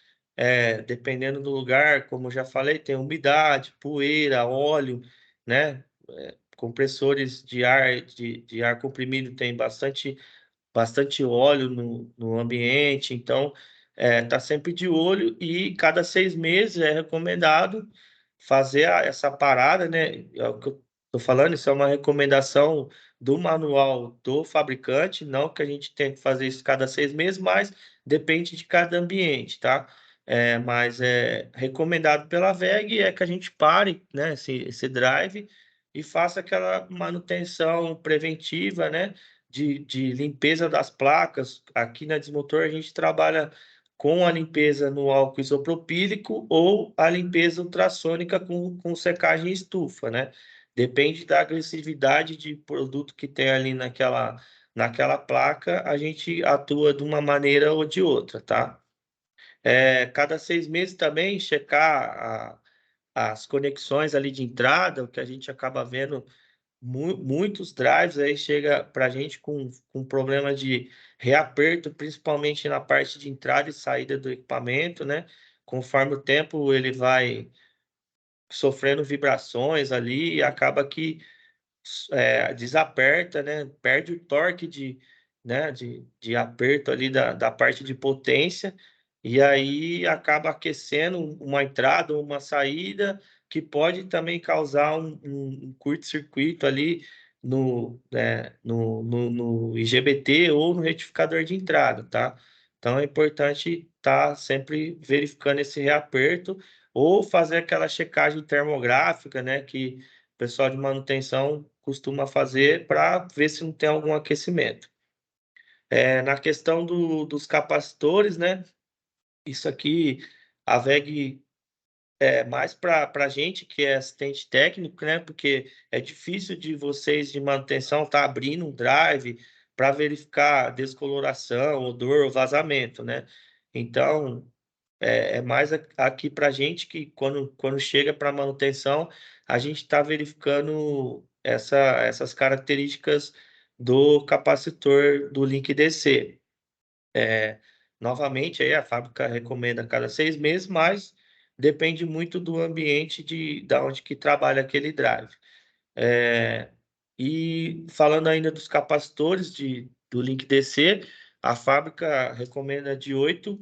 Dependendo do lugar, como eu já falei, tem umidade, poeira, óleo, né? Compressores de ar comprimido tem bastante óleo no ambiente, então tá sempre de olho, e cada 6 meses é recomendado fazer essa parada, né? É o que eu tô falando, isso é uma recomendação do manual do fabricante, não que a gente tem que fazer isso cada 6 meses, mas depende de cada ambiente, tá? Mas é recomendado pela WEG é que a gente pare, né, esse drive e faça aquela manutenção preventiva, né, de limpeza das placas. Aqui na Desmotor a gente trabalha com a limpeza no álcool isopropílico ou a limpeza ultrassônica com secagem em estufa, né? Depende da agressividade de produto que tem ali naquela placa, a gente atua de uma maneira ou de outra, tá? Cada 6 meses também checar as conexões ali de entrada, o que a gente acaba vendo muitos drives aí chega para a gente com problema de reaperto, principalmente na parte de entrada e saída do equipamento, né? Conforme o tempo ele vai sofrendo vibrações ali e acaba que desaperta, né? Perde o torque né? de aperto ali da parte de potência, e aí acaba aquecendo uma entrada ou uma saída, que pode também causar um curto-circuito ali no IGBT ou no retificador de entrada, tá? Então é importante estar sempre verificando esse reaperto ou fazer aquela checagem termográfica, né? Que o pessoal de manutenção costuma fazer para ver se não tem algum aquecimento. Na questão dos capacitores, né? Isso aqui, a WEG é mais para a gente que é assistente técnico, né? Porque é difícil de vocês de manutenção estar abrindo um drive para verificar descoloração, odor, vazamento, né? Então, é mais aqui para a gente que quando chega para manutenção, a gente está verificando essas características do capacitor do link DC. Novamente, aí a fábrica recomenda a cada 6 meses, mas depende muito do ambiente da onde que trabalha aquele drive. É, e falando ainda dos capacitores do Link DC, a fábrica recomenda de oito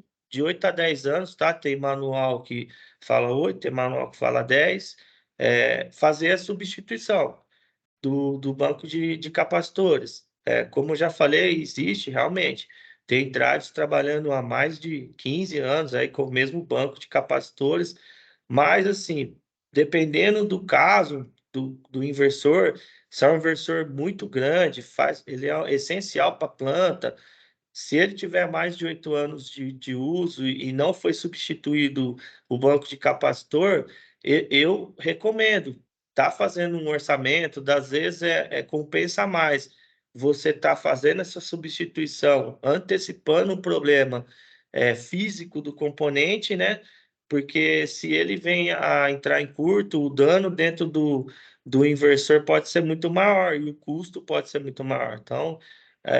a 10 anos, tá? Tem manual que fala 8, tem manual que fala 10, fazer a substituição do banco de capacitores. Como eu já falei, existe realmente. Tem drives trabalhando há mais de 15 anos aí com o mesmo banco de capacitores, mas assim, dependendo do caso do inversor, se é um inversor muito grande, ele é essencial para a planta. Se ele tiver mais de 8 anos de uso e não foi substituído o banco de capacitor, eu recomendo. Tá fazendo um orçamento, das vezes compensa mais você tá fazendo essa substituição, antecipando o problema físico do componente, né? Porque se ele vem a entrar em curto, o dano dentro do inversor pode ser muito maior e o custo pode ser muito maior. Então,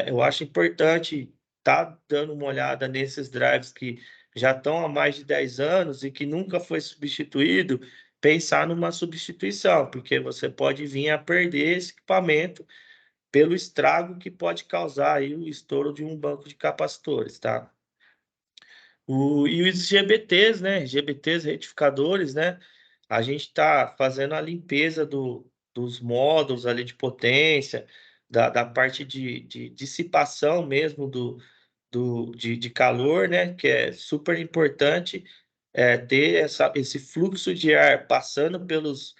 eu acho importante tá dando uma olhada nesses drives que já estão há mais de 10 anos e que nunca foi substituído, pensar numa substituição, porque você pode vir a perder esse equipamento pelo estrago que pode causar aí o estouro de um banco de capacitores, tá? E os GBTs, né? GBTs retificadores, né? A gente está fazendo a limpeza dos módulos ali de potência, da parte de dissipação mesmo de calor, né? Que é super importante ter esse fluxo de ar passando pelos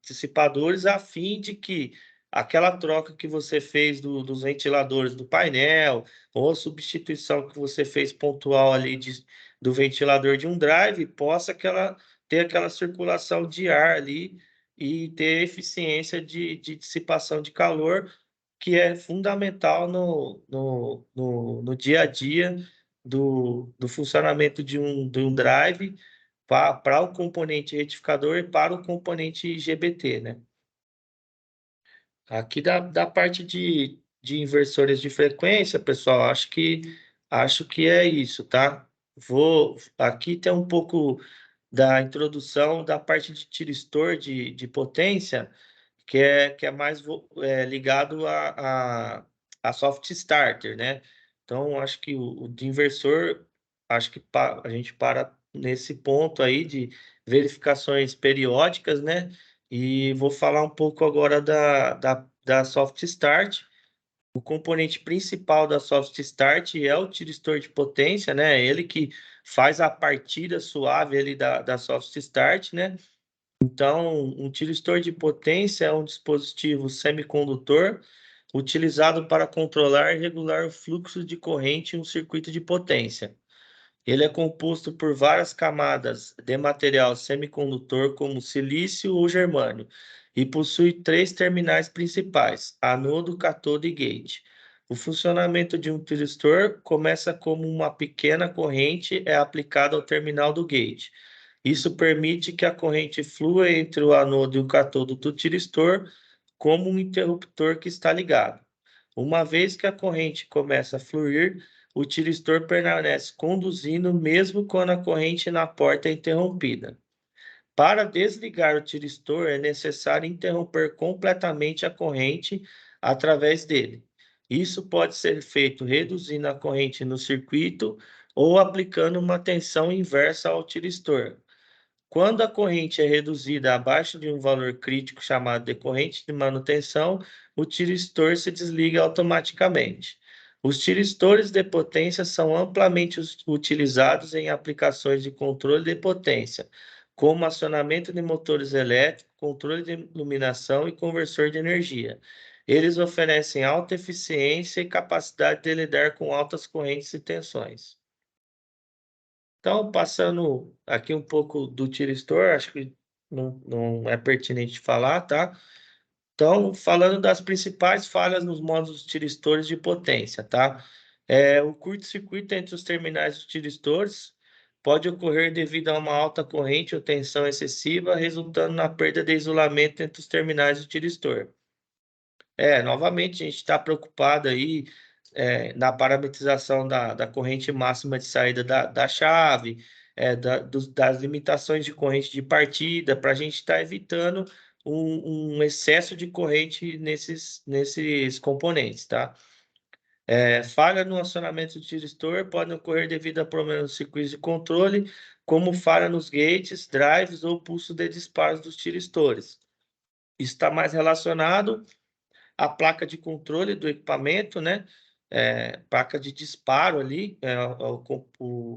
dissipadores, a fim de que aquela troca que você fez dos ventiladores do painel, ou a substituição que você fez pontual ali do ventilador de um drive, possa ter aquela circulação de ar ali e ter eficiência de dissipação de calor, que é fundamental no dia a dia do funcionamento de um drive para o componente retificador e para o componente GBT, né? Aqui da parte de inversores de frequência, pessoal, acho que é isso, tá? Aqui tem um pouco da introdução da parte de tiristor de potência, que é mais ligado a soft starter, né? Então, acho que o de inversor, acho que a gente para nesse ponto aí de verificações periódicas, né? E vou falar um pouco agora da soft start. O componente principal da soft start é o tiristor de potência, né? Ele que faz a partida suave ali da soft start, né? Então, um tiristor de potência é um dispositivo semicondutor utilizado para controlar e regular o fluxo de corrente em um circuito de potência. Ele é composto por várias camadas de material semicondutor, como silício ou germânio, e possui 3 terminais principais: anodo, cátodo e gate. O funcionamento de um tiristor começa como uma pequena corrente é aplicada ao terminal do gate. Isso permite que a corrente flua entre o anodo e o cátodo do tiristor, como um interruptor que está ligado. Uma vez que a corrente começa a fluir, o tiristor permanece conduzindo mesmo quando a corrente na porta é interrompida. Para desligar o tiristor, é necessário interromper completamente a corrente através dele. Isso pode ser feito reduzindo a corrente no circuito ou aplicando uma tensão inversa ao tiristor. Quando a corrente é reduzida abaixo de um valor crítico chamado de corrente de manutenção, o tiristor se desliga automaticamente. Os tiristores de potência são amplamente utilizados em aplicações de controle de potência, como acionamento de motores elétricos, controle de iluminação e conversor de energia. Eles oferecem alta eficiência e capacidade de lidar com altas correntes e tensões. Então, passando aqui um pouco do tiristor, acho que não é pertinente falar, tá? Então, falando das principais falhas nos modos tiristores de potência, tá? O curto-circuito entre os terminais dos tiristores pode ocorrer devido a uma alta corrente ou tensão excessiva, resultando na perda de isolamento entre os terminais do tiristor. Novamente, a gente está preocupado aí na parametrização da corrente máxima de saída da chave, das limitações de corrente de partida, para a gente estar evitando um excesso de corrente nesses componentes, tá? Falha no acionamento do tiristor podem ocorrer devido a problemas nos circuitos de controle, como falha nos gates, drives ou pulso de disparos dos tiristores. Isso está mais relacionado a placa de controle do equipamento, né? Placa de disparo ali,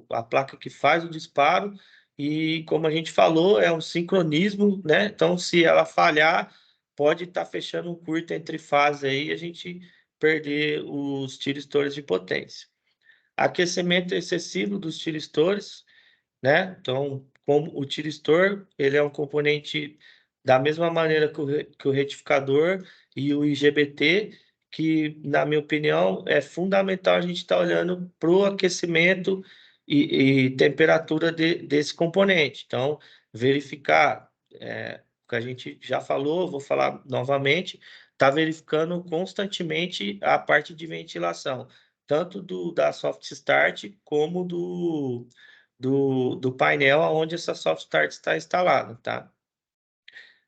a placa que faz o disparo, e como a gente falou, é um sincronismo, né? Então, se ela falhar, pode estar fechando um curto entre fases aí e a gente perder os tiristores de potência. Aquecimento excessivo dos tiristores, né? Então, como o tiristor, ele é um componente da mesma maneira que o retificador e o IGBT, que, na minha opinião, é fundamental a gente estar olhando para o aquecimento e temperatura desse componente. Então, verificar, o que a gente já falou, vou falar novamente, está verificando constantemente a parte de ventilação, tanto da soft start como do painel onde essa soft start está instalada, tá?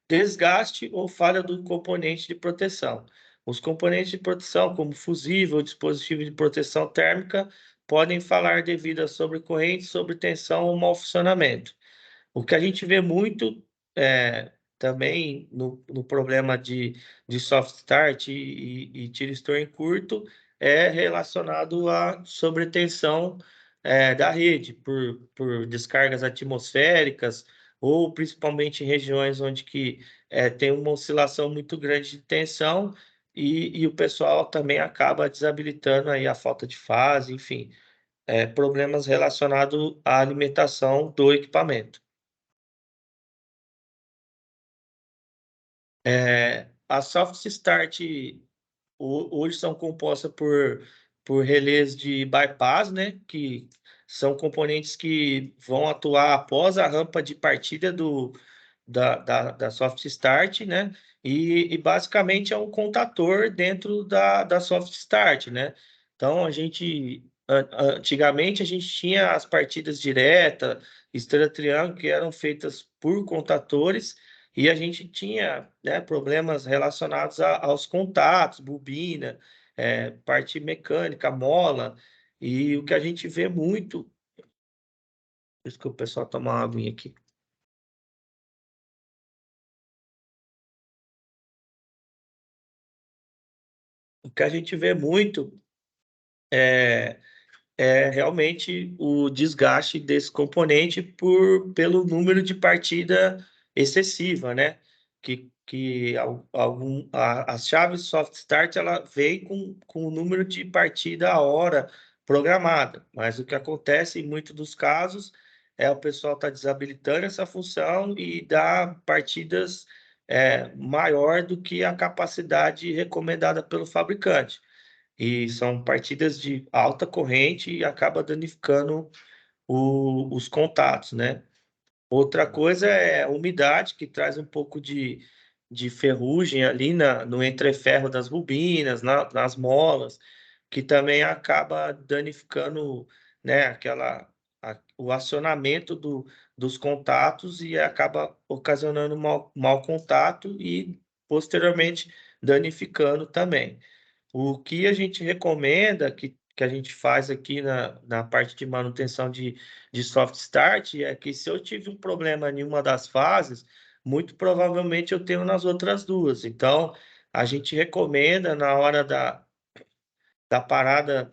Desgaste ou falha do componente de proteção. Os componentes de proteção, como fusível, dispositivo de proteção térmica, podem falhar devido a sobrecorrente, sobretensão ou mau funcionamento. O que a gente vê muito também no problema de soft start e tiristor em curto é relacionado à sobretensão da rede por descargas atmosféricas ou principalmente em regiões onde que tem uma oscilação muito grande de tensão, e o pessoal também acaba desabilitando aí a falta de fase, enfim, problemas relacionados à alimentação do equipamento. A soft start hoje são compostas por relés de bypass, né, que são componentes que vão atuar após a rampa de partida da soft start, né, e basicamente é um contador dentro da soft start, né. Então, antigamente, a gente tinha as partidas direta, estrela triângulo, que eram feitas por contadores, e a gente tinha, né, problemas relacionados aos contatos, bobina, parte mecânica, mola, e o que a gente vê muito. Isso que o pessoal toma uma aguinha aqui. O que a gente vê muito é realmente o desgaste desse componente pelo número de partida excessiva, né? As chaves soft start ela vem com o número de partida a hora programada, mas o que acontece em muitos dos casos é o pessoal tá desabilitando essa função e dá partidas maior do que a capacidade recomendada pelo fabricante. E são partidas de alta corrente e acaba danificando os contatos, né? Outra coisa é a umidade, que traz um pouco de ferrugem ali no entreferro das bobinas, nas molas, que também acaba danificando, né, o acionamento dos contatos e acaba ocasionando mau contato e, posteriormente, danificando também. O que a gente recomenda, que a gente faz aqui na parte de manutenção de soft start, é que se eu tive um problema em uma das fases, muito provavelmente eu tenho nas outras duas. Então, a gente recomenda, na hora da parada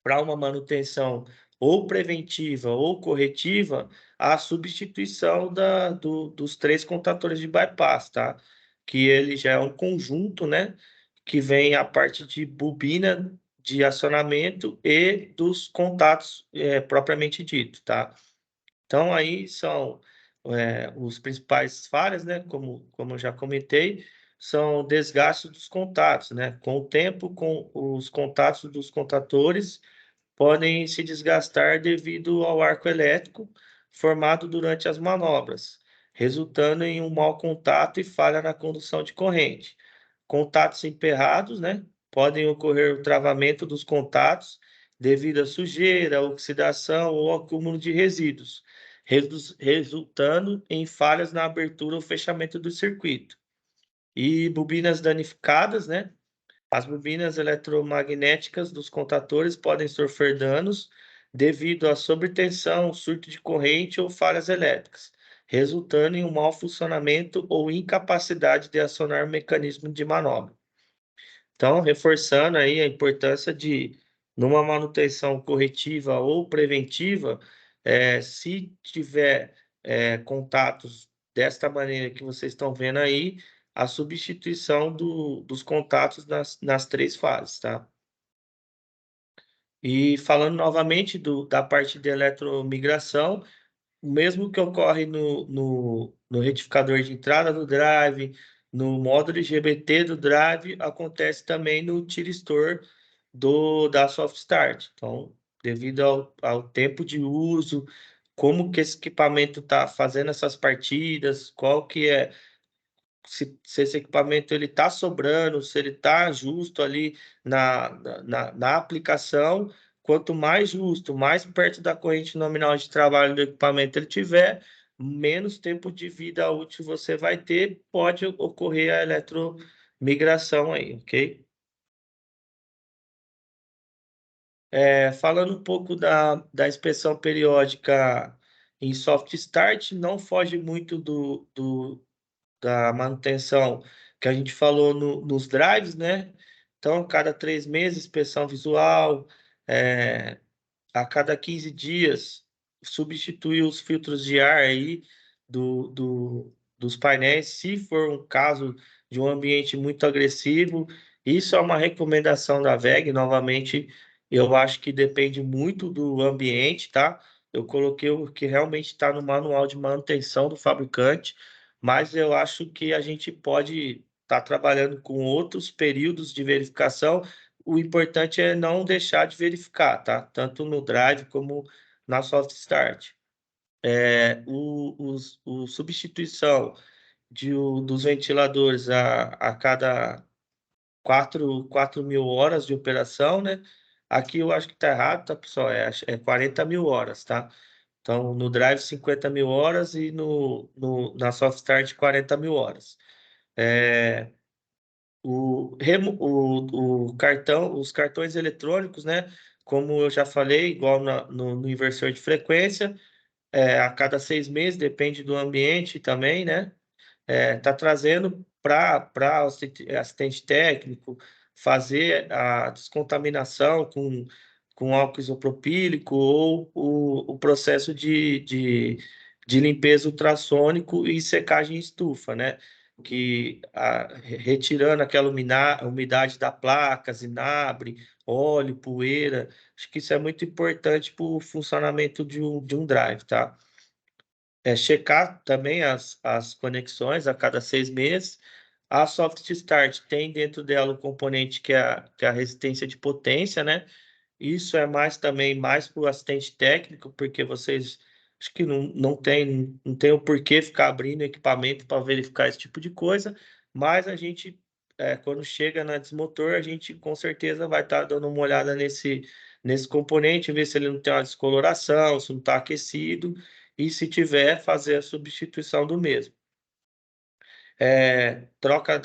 para uma manutenção ou preventiva ou corretiva, a substituição dos três contadores de bypass, tá? Que ele já é um conjunto, né? Que vem a parte de bobina de acionamento e dos contatos propriamente dito, tá? Então, aí são os principais falhas, né? Como eu já comentei, são o desgaste dos contatos, né? Com o tempo, com os contatos dos contadores podem se desgastar devido ao arco elétrico formado durante as manobras, resultando em um mau contato e falha na condução de corrente. Contatos emperrados, né? Podem ocorrer o travamento dos contatos devido à sujeira, oxidação ou acúmulo de resíduos, resultando em falhas na abertura ou fechamento do circuito. E bobinas danificadas, né? As bobinas eletromagnéticas dos contadores podem sofrer danos devido à sobretensão, surto de corrente ou falhas elétricas, resultando em um mau funcionamento ou incapacidade de acionar o mecanismo de manobra. Então, reforçando aí a importância de, numa manutenção corretiva ou preventiva, se tiver contatos desta maneira que vocês estão vendo aí, a substituição dos contatos nas três fases, tá? E falando novamente da parte de eletromigração, o mesmo que ocorre no retificador de entrada do drive, no módulo GBT do drive, acontece também no thyristor da Soft Start. Então, devido ao tempo de uso, como que esse equipamento está fazendo essas partidas, qual que é se esse equipamento ele está sobrando, se ele está justo ali na aplicação, quanto mais justo, mais perto da corrente nominal de trabalho do equipamento ele tiver, menos tempo de vida útil você vai ter, pode ocorrer a eletromigração aí, ok? Falando um pouco da inspeção periódica em soft start, não foge muito da manutenção que a gente falou nos drives, né? Então, cada 3 meses, inspeção visual, a cada 15 dias, substituir os filtros de ar aí, dos painéis, se for um caso de um ambiente muito agressivo. Isso é uma recomendação da WEG, novamente, eu acho que depende muito do ambiente, tá? Eu coloquei o que realmente está no manual de manutenção do fabricante, mas eu acho que a gente pode estar trabalhando com outros períodos de verificação. O importante é não deixar de verificar, tá? Tanto no Drive como na Soft Start. O substituição dos ventiladores a cada 4.000 horas de operação, né? Aqui eu acho que está errado, tá, pessoal? É 40.000 horas, tá? Então, no Drive, 50.000 horas e na Soft Start, 40.000 horas. O cartão, os cartões eletrônicos, né? Como eu já falei, igual no inversor de frequência, a cada 6 meses, depende do ambiente também, né? Tá trazendo para assistente técnico fazer a descontaminação com álcool isopropílico ou o processo de limpeza ultrassônico e secagem em estufa, né? Que retirando aquela umidade da placa, zinabre, óleo, poeira. Acho que isso é muito importante para o funcionamento de um drive, tá? Checar também as conexões a cada 6 meses. A Soft Start tem dentro dela o componente que é a resistência de potência, né? Isso é mais para o assistente técnico, porque vocês acho que não tem o porquê ficar abrindo equipamento para verificar esse tipo de coisa, mas a gente, quando chega na Desmotor, a gente com certeza vai estar dando uma olhada nesse componente, ver se ele não tem uma descoloração, se não está aquecido, e se tiver, fazer a substituição do mesmo. Troca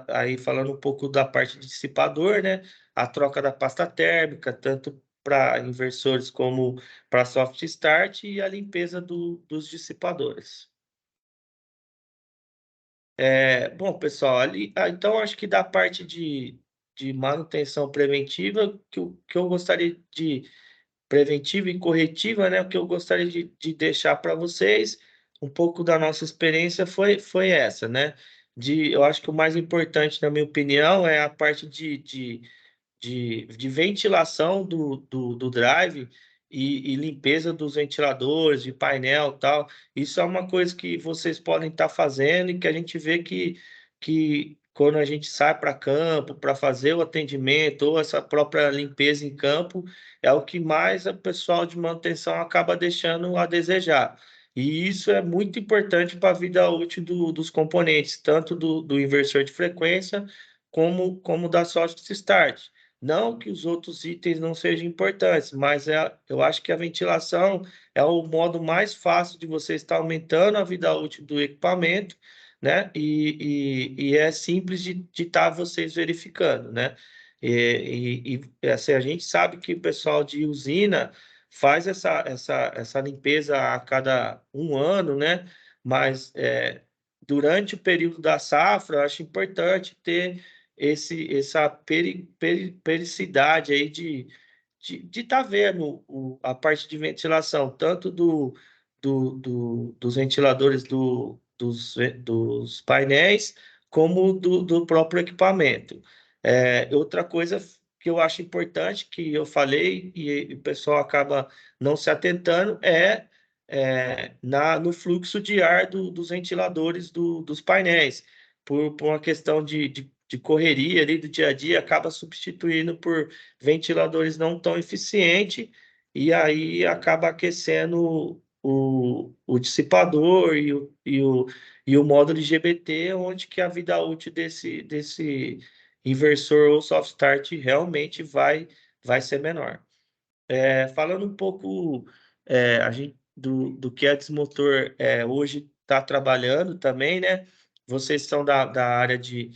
aí falando um pouco da parte de dissipador, né? A troca da pasta térmica, tanto para inversores como para soft start, e a limpeza dos dissipadores. Bom, pessoal, então acho que da parte de manutenção preventiva, que eu gostaria de preventiva e corretiva, né? O que eu gostaria de deixar para vocês, um pouco da nossa experiência foi essa, né? Eu acho que o mais importante, na minha opinião, é a parte de ventilação do drive e limpeza dos ventiladores, de painel e tal. Isso é uma coisa que vocês podem estar fazendo e que a gente vê que quando a gente sai para campo para fazer o atendimento ou essa própria limpeza em campo, é o que mais o pessoal de manutenção acaba deixando a desejar. E isso é muito importante para a vida útil dos componentes, tanto do inversor de frequência como da soft start. Não que os outros itens não sejam importantes, mas eu acho que a ventilação é o modo mais fácil de você estar aumentando a vida útil do equipamento, né? E é simples de estar vocês verificando, né? Assim, a gente sabe que o pessoal de usina faz essa limpeza a cada 1 ano, né? Mas durante o período da safra, eu acho importante ter essa pericidade aí de estar vendo a parte de ventilação, tanto dos ventiladores dos painéis, como do próprio equipamento. Outra coisa que eu acho importante, que eu falei e o pessoal acaba não se atentando, no fluxo de ar dos ventiladores dos painéis, por uma questão de correria ali do dia a dia, acaba substituindo por ventiladores não tão eficientes, e aí acaba aquecendo o dissipador e o módulo IGBT, onde que a vida útil desse inversor ou soft start realmente vai ser menor. Falando um pouco do que a Desmotor hoje está trabalhando também, né? Vocês são da área de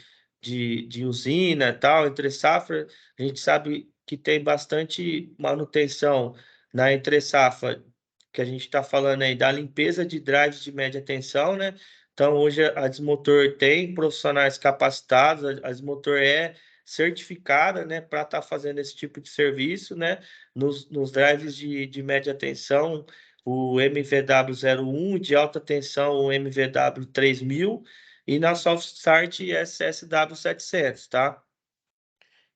usina e tal, entre safra, a gente sabe que tem bastante manutenção na entre safra, que a gente está falando aí da limpeza de drives de média tensão, né? Então, hoje a Desmotor tem profissionais capacitados, a Desmotor é certificada, né, para estar fazendo esse tipo de serviço, né? Nos drives de média tensão, o MVW01, de alta tensão o MVW3000 e na Soft Start SSW700, tá?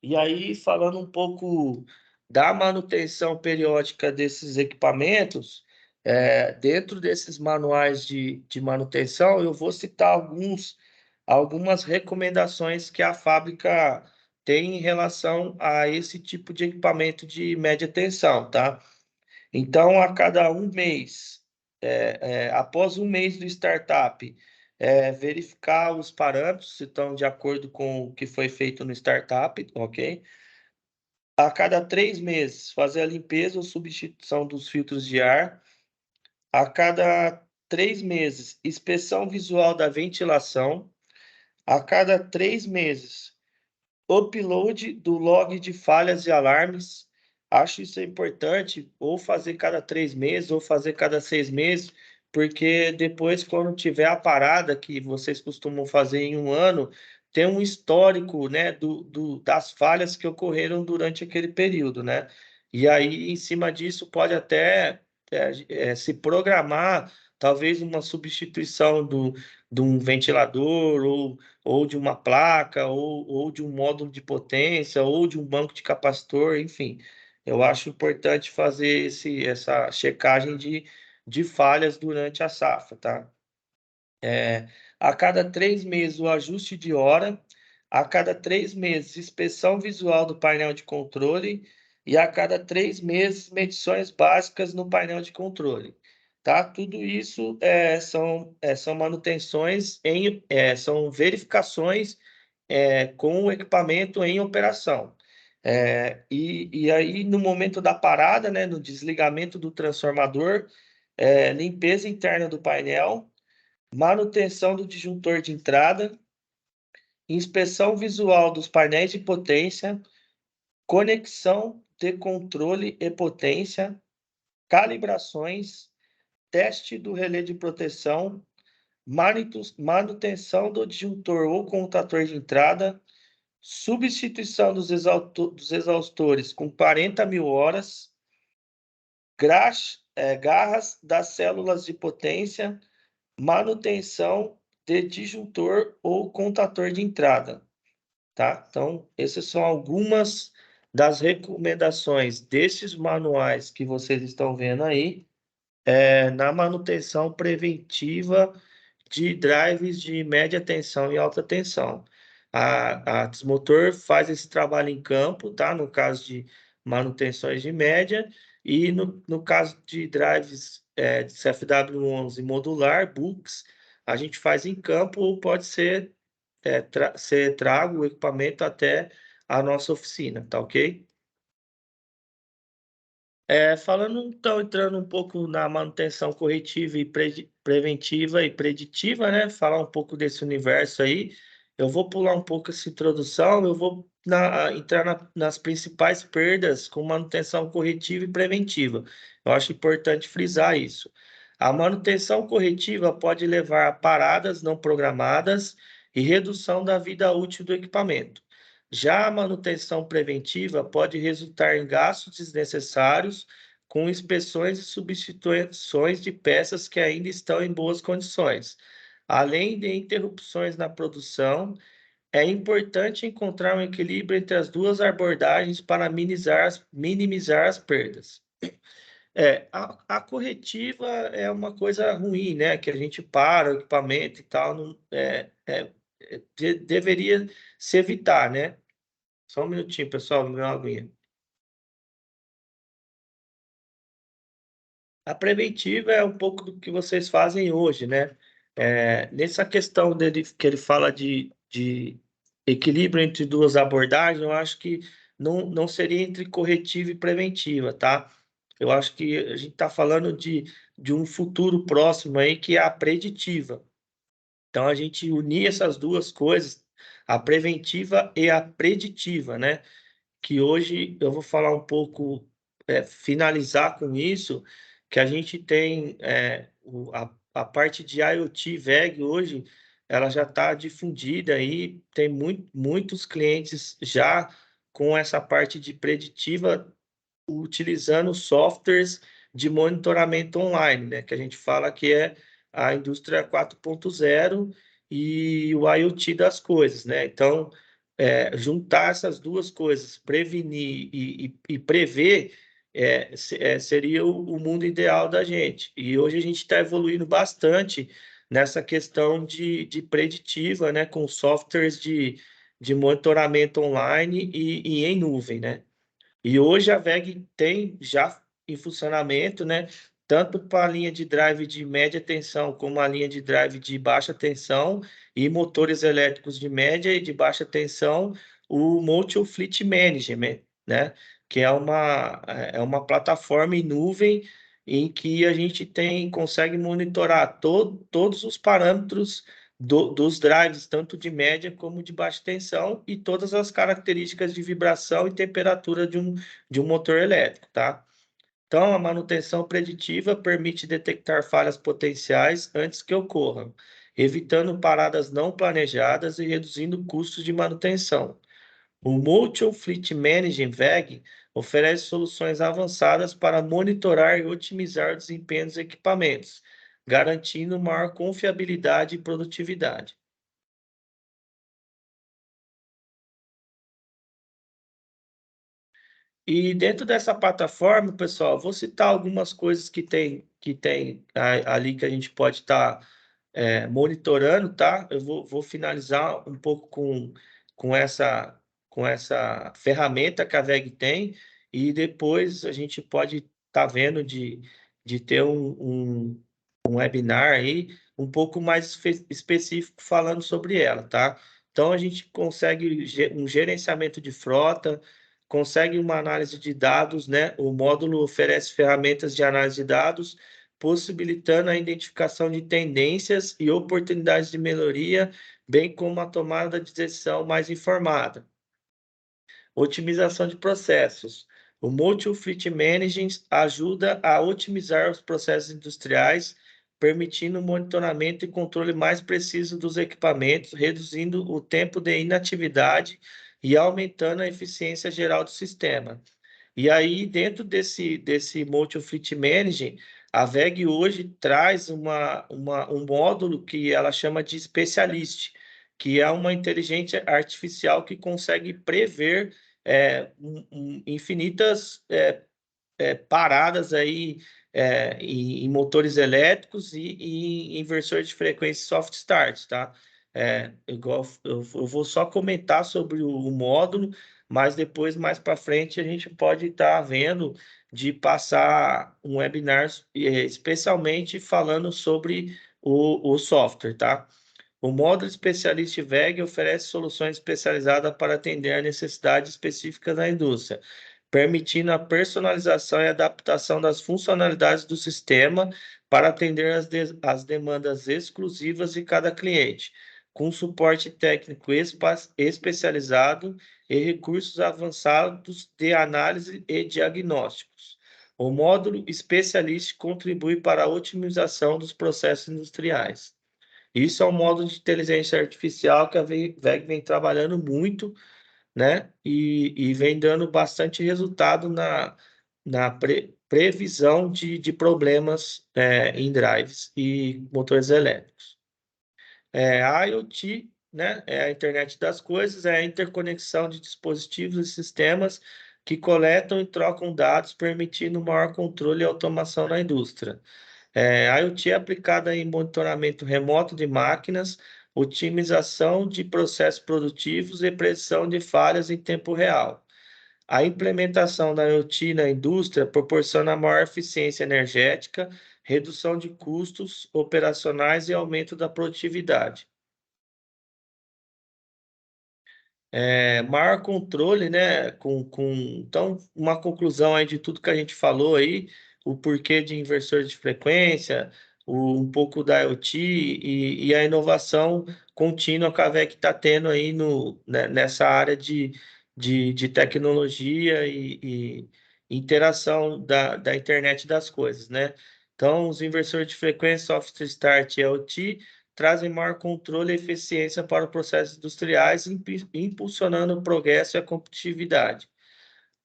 E aí, falando um pouco da manutenção periódica desses equipamentos, dentro desses manuais de manutenção, eu vou citar algumas recomendações que a fábrica tem em relação a esse tipo de equipamento de média tensão, tá? Então, a cada um mês, após um mês do startup, verificar os parâmetros se estão de acordo com o que foi feito no startup, ok? A cada 3 meses, fazer a limpeza ou substituição dos filtros de ar. A cada 3 meses, inspeção visual da ventilação. A cada 3 meses, upload do log de falhas e alarmes. Acho isso importante, ou fazer cada 3 meses, ou fazer cada 6 meses, porque depois, quando tiver a parada que vocês costumam fazer em um ano, tem um histórico, né, das falhas que ocorreram durante aquele período, né? E aí, em cima disso, pode até se programar, talvez uma substituição de um ventilador, ou de uma placa, ou de um módulo de potência, ou de um banco de capacitor, enfim. Eu acho importante fazer essa checagem de falhas durante a safra, tá? A cada 3 meses, o ajuste de hora. A cada 3 meses, inspeção visual do painel de controle. E a cada 3 meses, medições básicas no painel de controle. Tá? Tudo isso são manutenções, são verificações com o equipamento em operação. E aí, no momento da parada, né, no desligamento do transformador, limpeza interna do painel, manutenção do disjuntor de entrada, inspeção visual dos painéis de potência, conexão de controle e potência, calibrações, teste do relé de proteção, manutenção do disjuntor ou contator de entrada, substituição dos exaustores com 40.000 horas, garras das células de potência, manutenção de disjuntor ou contator de entrada, tá? Então, essas são algumas das recomendações desses manuais que vocês estão vendo aí, na manutenção preventiva de drives de média tensão e alta tensão. A Desmotor faz esse trabalho em campo, tá? No caso de manutenções de média, e no caso de drives de CFW11 modular, BUCs, a gente faz em campo ou pode ser trago o equipamento até a nossa oficina, tá ok? Falando então, entrando um pouco na manutenção corretiva e preventiva e preditiva, né? Falar um pouco desse universo aí. Eu vou pular um pouco essa introdução, eu vou entrar nas principais perdas com manutenção corretiva e preventiva. Eu acho importante frisar isso. A manutenção corretiva pode levar a paradas não programadas e redução da vida útil do equipamento. Já a manutenção preventiva pode resultar em gastos desnecessários com inspeções e substituições de peças que ainda estão em boas condições. Além de interrupções na produção, é importante encontrar um equilíbrio entre as duas abordagens para minimizar as perdas. A corretiva é uma coisa ruim, né? Que a gente para o equipamento e tal, deveria se evitar, né? Só um minutinho, pessoal, meu aguinha. A preventiva é um pouco do que vocês fazem hoje, né? Nessa questão dele, que ele fala de equilíbrio entre duas abordagens, eu acho que não seria entre corretiva e preventiva, tá? Eu acho que a gente está falando de um futuro próximo aí, que é a preditiva. Então, a gente unir essas duas coisas, a preventiva e a preditiva, né? Que hoje eu vou falar um pouco, finalizar com isso, que a gente tem a parte de IoT VEG hoje, ela já está difundida aí, tem muitos clientes já com essa parte de preditiva, utilizando softwares de monitoramento online, né? Que a gente fala que é a indústria 4.0 e o IoT das coisas, né? Então, juntar essas duas coisas, prevenir e prever, seria o mundo ideal da gente. E hoje a gente está evoluindo bastante nessa questão de preditiva, né? Com softwares de monitoramento online e em nuvem, né? E hoje a WEG tem já em funcionamento, né? Tanto para a linha de drive de média tensão, como a linha de drive de baixa tensão, e motores elétricos de média e de baixa tensão, o Multi Fleet Management, né? Que é uma plataforma em nuvem em que a gente consegue monitorar todos os parâmetros dos drives, tanto de média como de baixa tensão, e todas as características de vibração e temperatura de um motor elétrico, tá? Então, a manutenção preditiva permite detectar falhas potenciais antes que ocorram, evitando paradas não planejadas e reduzindo custos de manutenção. O Multi Fleet Management WEG oferece soluções avançadas para monitorar e otimizar o desempenho dos equipamentos, garantindo maior confiabilidade e produtividade. E dentro dessa plataforma, pessoal, vou citar algumas coisas que tem ali que a gente pode estar monitorando, tá? Eu vou finalizar um pouco com essa, com essa ferramenta que a WEG tem, e depois a gente pode estar vendo de ter um webinar aí um pouco mais específico falando sobre ela, tá? Então a gente consegue um gerenciamento de frota, consegue uma análise de dados, né? O módulo oferece ferramentas de análise de dados, possibilitando a identificação de tendências e oportunidades de melhoria, bem como a tomada de decisão mais informada. Otimização de processos. O Multi-Fleet Management ajuda a otimizar os processos industriais, permitindo monitoramento e controle mais preciso dos equipamentos, reduzindo o tempo de inatividade e aumentando a eficiência geral do sistema. E aí, dentro desse Multi-Fleet Management, a WEG hoje traz um módulo que ela chama de Specialist, que é uma inteligência artificial que consegue prever infinitas paradas aí em motores elétricos e inversores de frequência soft start, tá? Igual eu vou só comentar sobre o módulo, mas depois, mais para frente, a gente pode estar vendo de passar um webinar especialmente falando sobre o software, tá? O módulo Especialist WEG oferece soluções especializadas para atender a necessidades específicas da indústria, permitindo a personalização e adaptação das funcionalidades do sistema para atender as demandas exclusivas de cada cliente, com suporte técnico especializado e recursos avançados de análise e diagnósticos. O módulo Specialist contribui para a otimização dos processos industriais. Isso é um módulo de inteligência artificial que a WEG vem trabalhando muito, né? E vem dando bastante resultado na previsão de problemas em drives e motores elétricos. A IoT, né? É a internet das coisas, é a interconexão de dispositivos e sistemas que coletam e trocam dados, permitindo maior controle e automação na indústria. A IoT é aplicada em monitoramento remoto de máquinas, otimização de processos produtivos e predição de falhas em tempo real. A implementação da IoT na indústria proporciona maior eficiência energética, redução de custos operacionais e aumento da produtividade. Maior controle, né? Então, uma conclusão aí de tudo que a gente falou aí, o porquê de inversores de frequência, um pouco da IoT e a inovação contínua que a WEG está tendo aí nessa área de tecnologia e interação da internet das coisas, né? Então, os inversores de frequência, software start e IoT trazem maior controle e eficiência para os processos industriais, impulsionando o progresso e a competitividade.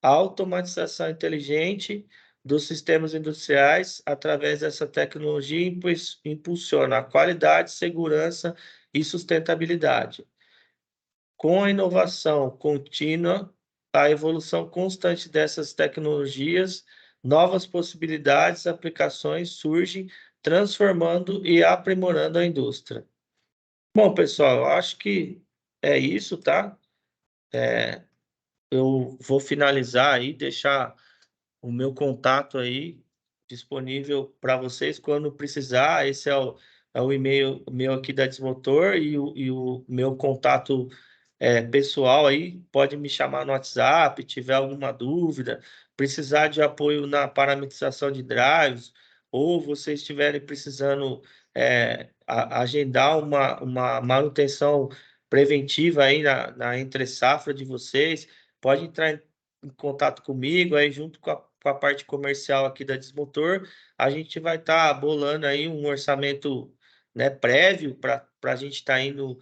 A automatização inteligente dos sistemas industriais através dessa tecnologia impulsiona a qualidade, segurança e sustentabilidade. Com a inovação contínua, a evolução constante dessas tecnologias, novas possibilidades, aplicações surgem, transformando e aprimorando a indústria. Bom, pessoal, eu acho que é isso, tá? Eu vou finalizar aí, deixar o meu contato aí disponível para vocês quando precisar. Esse é o e-mail meu aqui da Desmotor e o meu contato pessoal aí. Pode me chamar no WhatsApp, tiver alguma dúvida, precisar de apoio na parametrização de drives, ou vocês estiverem precisando agendar uma manutenção preventiva aí na entre-safra de vocês, pode entrar em contato comigo, aí junto com a parte comercial aqui da Desmotor, a gente vai estar bolando aí um orçamento, né, prévio para a gente estar indo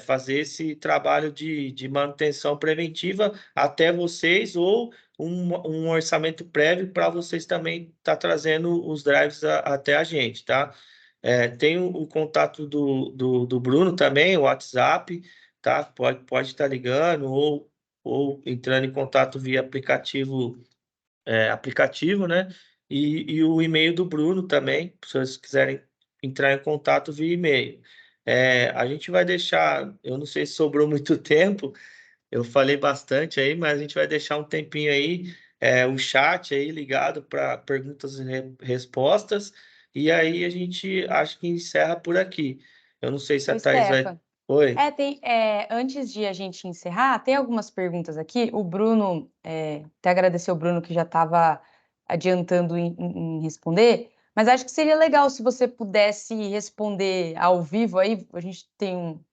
fazer esse trabalho de manutenção preventiva até vocês, ou um orçamento prévio para vocês também estar trazendo os drives até a gente, tá? Tem o contato do Bruno também, o WhatsApp, tá? Pode estar ligando ou entrando em contato via aplicativo, né? E o e-mail do Bruno também, se vocês quiserem entrar em contato via e-mail. A gente vai deixar, eu não sei se sobrou muito tempo, eu falei bastante aí, mas a gente vai deixar um tempinho aí, o chat aí ligado para perguntas e respostas, e aí a gente acho que encerra por aqui. Eu não sei se a Ô, Thais vai. Stefan, Oi. antes de a gente encerrar, tem algumas perguntas aqui. O Bruno, até agradecer o Bruno que já estava adiantando em responder, mas acho que seria legal se você pudesse responder ao vivo aí, a gente tem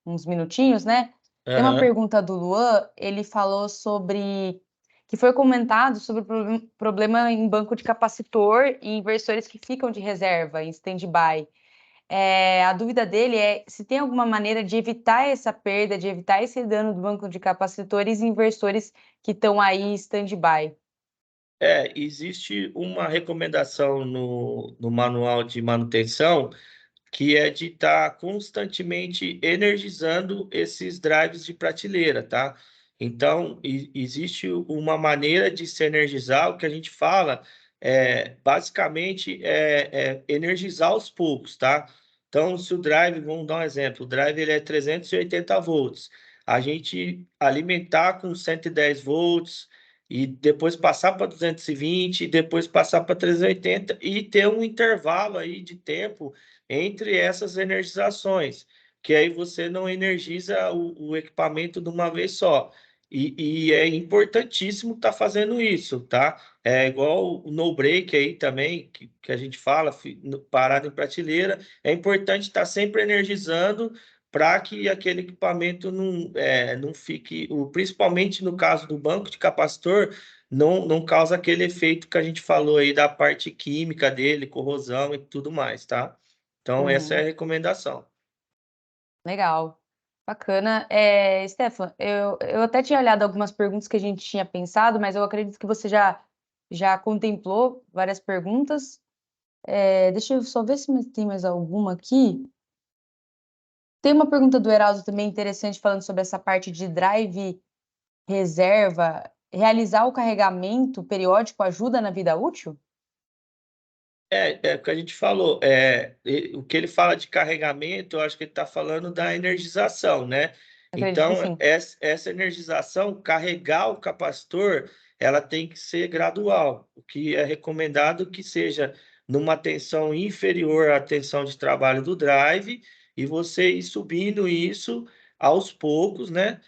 uns minutinhos, né? Tem uma Aham. pergunta do Luan, ele falou que foi comentado sobre o problema em banco de capacitor e inversores que ficam de reserva, em stand-by. A dúvida dele é se tem alguma maneira de evitar essa perda, de evitar esse dano do banco de capacitores e inversores que estão aí em stand-by. Existe uma recomendação no manual de manutenção que é de estar constantemente energizando esses drives de prateleira, tá? Então, existe uma maneira de se energizar, o que a gente fala basicamente energizar aos poucos, tá? Então, se o drive, vamos dar um exemplo, o drive ele é 380 volts, a gente alimentar com 110 volts, e depois passar para 220, e depois passar para 380 e ter um intervalo aí de tempo entre essas energizações, que aí você não energiza o equipamento de uma vez só. E é importantíssimo estar fazendo isso, tá? É igual o no break aí também, que a gente fala, parado em prateleira, é importante estar sempre energizando para que aquele equipamento não fique, principalmente no caso do banco de capacitor, não causa aquele efeito que a gente falou aí da parte química dele, corrosão e tudo mais, tá? Então, essa é a Uhum. recomendação. Legal, bacana. Stefan, eu até tinha olhado algumas perguntas que a gente tinha pensado, mas eu acredito que você já contemplou várias perguntas. Deixa eu só ver se tem mais alguma aqui. Tem uma pergunta do Heraldo também interessante, falando sobre essa parte de drive reserva. Realizar o carregamento periódico ajuda na vida útil? É o que a gente falou. O que ele fala de carregamento, eu acho que ele está falando da energização, né? Acredito que Então, sim. essa energização, carregar o capacitor, ela tem que ser gradual. O que é recomendado que seja numa tensão inferior à tensão de trabalho do drive, e você ir subindo isso aos poucos, né?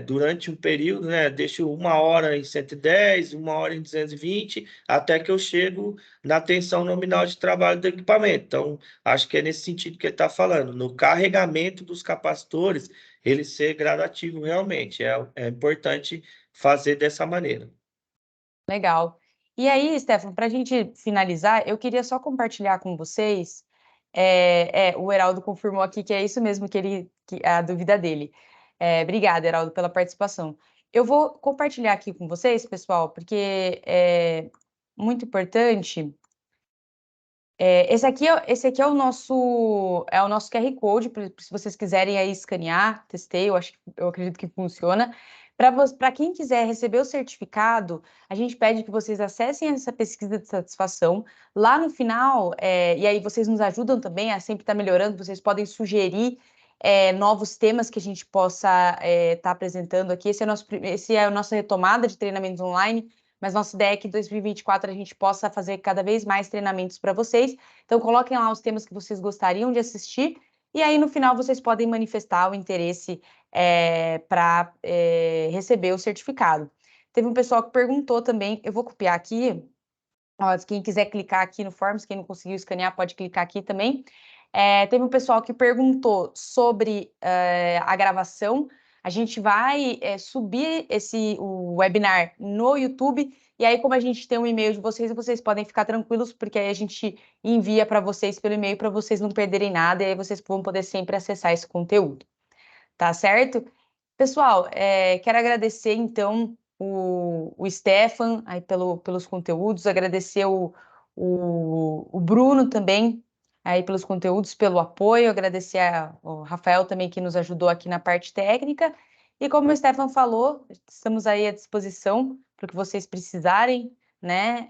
Durante um período, né? Deixo 1 hora em 110, 1 hora em 220, até que eu chego na tensão nominal de trabalho do equipamento. Então, acho que é nesse sentido que ele está falando. No carregamento dos capacitores, ele ser gradativo realmente. É importante fazer dessa maneira. Legal. E aí, Stefano, para a gente finalizar, eu queria só compartilhar com vocês. O Heraldo confirmou aqui que é isso mesmo que a dúvida dele. Obrigada, Heraldo, pela participação. Eu vou compartilhar aqui com vocês, pessoal, porque muito importante, esse aqui é o nosso QR Code, se vocês quiserem aí escanear, testei, eu acredito que funciona. Para quem quiser receber o certificado, a gente pede que vocês acessem essa pesquisa de satisfação. Lá no final, e aí vocês nos ajudam também a sempre estar melhorando, vocês podem sugerir novos temas que a gente possa estar apresentando aqui. Esse é a nossa retomada de treinamentos online, mas nossa ideia é que em 2024 a gente possa fazer cada vez mais treinamentos para vocês. Então, coloquem lá os temas que vocês gostariam de assistir, e aí no final vocês podem manifestar o interesse para receber o certificado. Teve um pessoal que perguntou também, eu vou copiar aqui, ó, quem quiser clicar aqui no Forms, quem não conseguiu escanear, pode clicar aqui também. Teve um pessoal que perguntou sobre a gravação. A gente vai subir o webinar no YouTube, e aí, como a gente tem um e-mail de vocês, vocês podem ficar tranquilos, porque aí a gente envia para vocês pelo e-mail para vocês não perderem nada, e aí vocês vão poder sempre acessar esse conteúdo, tá certo? Pessoal, quero agradecer, então, o Stefan aí pelos conteúdos, agradecer o Bruno também aí pelos conteúdos, pelo apoio, agradecer ao Rafael também que nos ajudou aqui na parte técnica. E como o Stefan falou, estamos aí à disposição para o que vocês precisarem, né?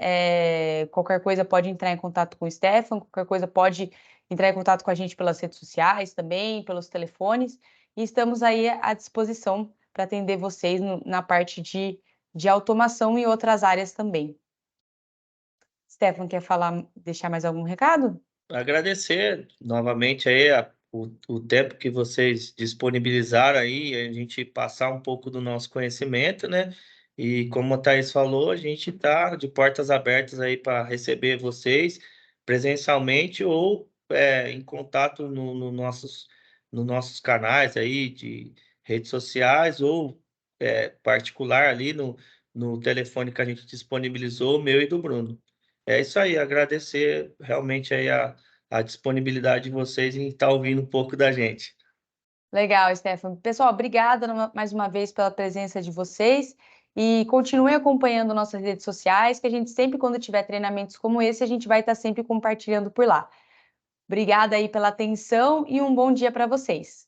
Qualquer coisa pode entrar em contato com o Stefan, qualquer coisa pode entrar em contato com a gente pelas redes sociais também, pelos telefones, e estamos aí à disposição para atender vocês na parte de automação e outras áreas também. Stefan, quer deixar mais algum recado? Agradecer novamente aí o tempo que vocês disponibilizaram aí, a gente passar um pouco do nosso conhecimento, né? E como a Thaís falou, a gente está de portas abertas aí para receber vocês presencialmente ou em contato nos nossos canais aí de redes sociais ou particular ali no telefone que a gente disponibilizou, o meu e do Bruno. É isso aí, agradecer realmente aí a disponibilidade de vocês em estar ouvindo um pouco da gente. Legal, Stefan. Pessoal, obrigada mais uma vez pela presença de vocês e continuem acompanhando nossas redes sociais, que a gente sempre, quando tiver treinamentos como esse, a gente vai estar sempre compartilhando por lá. Obrigada aí pela atenção e um bom dia para vocês.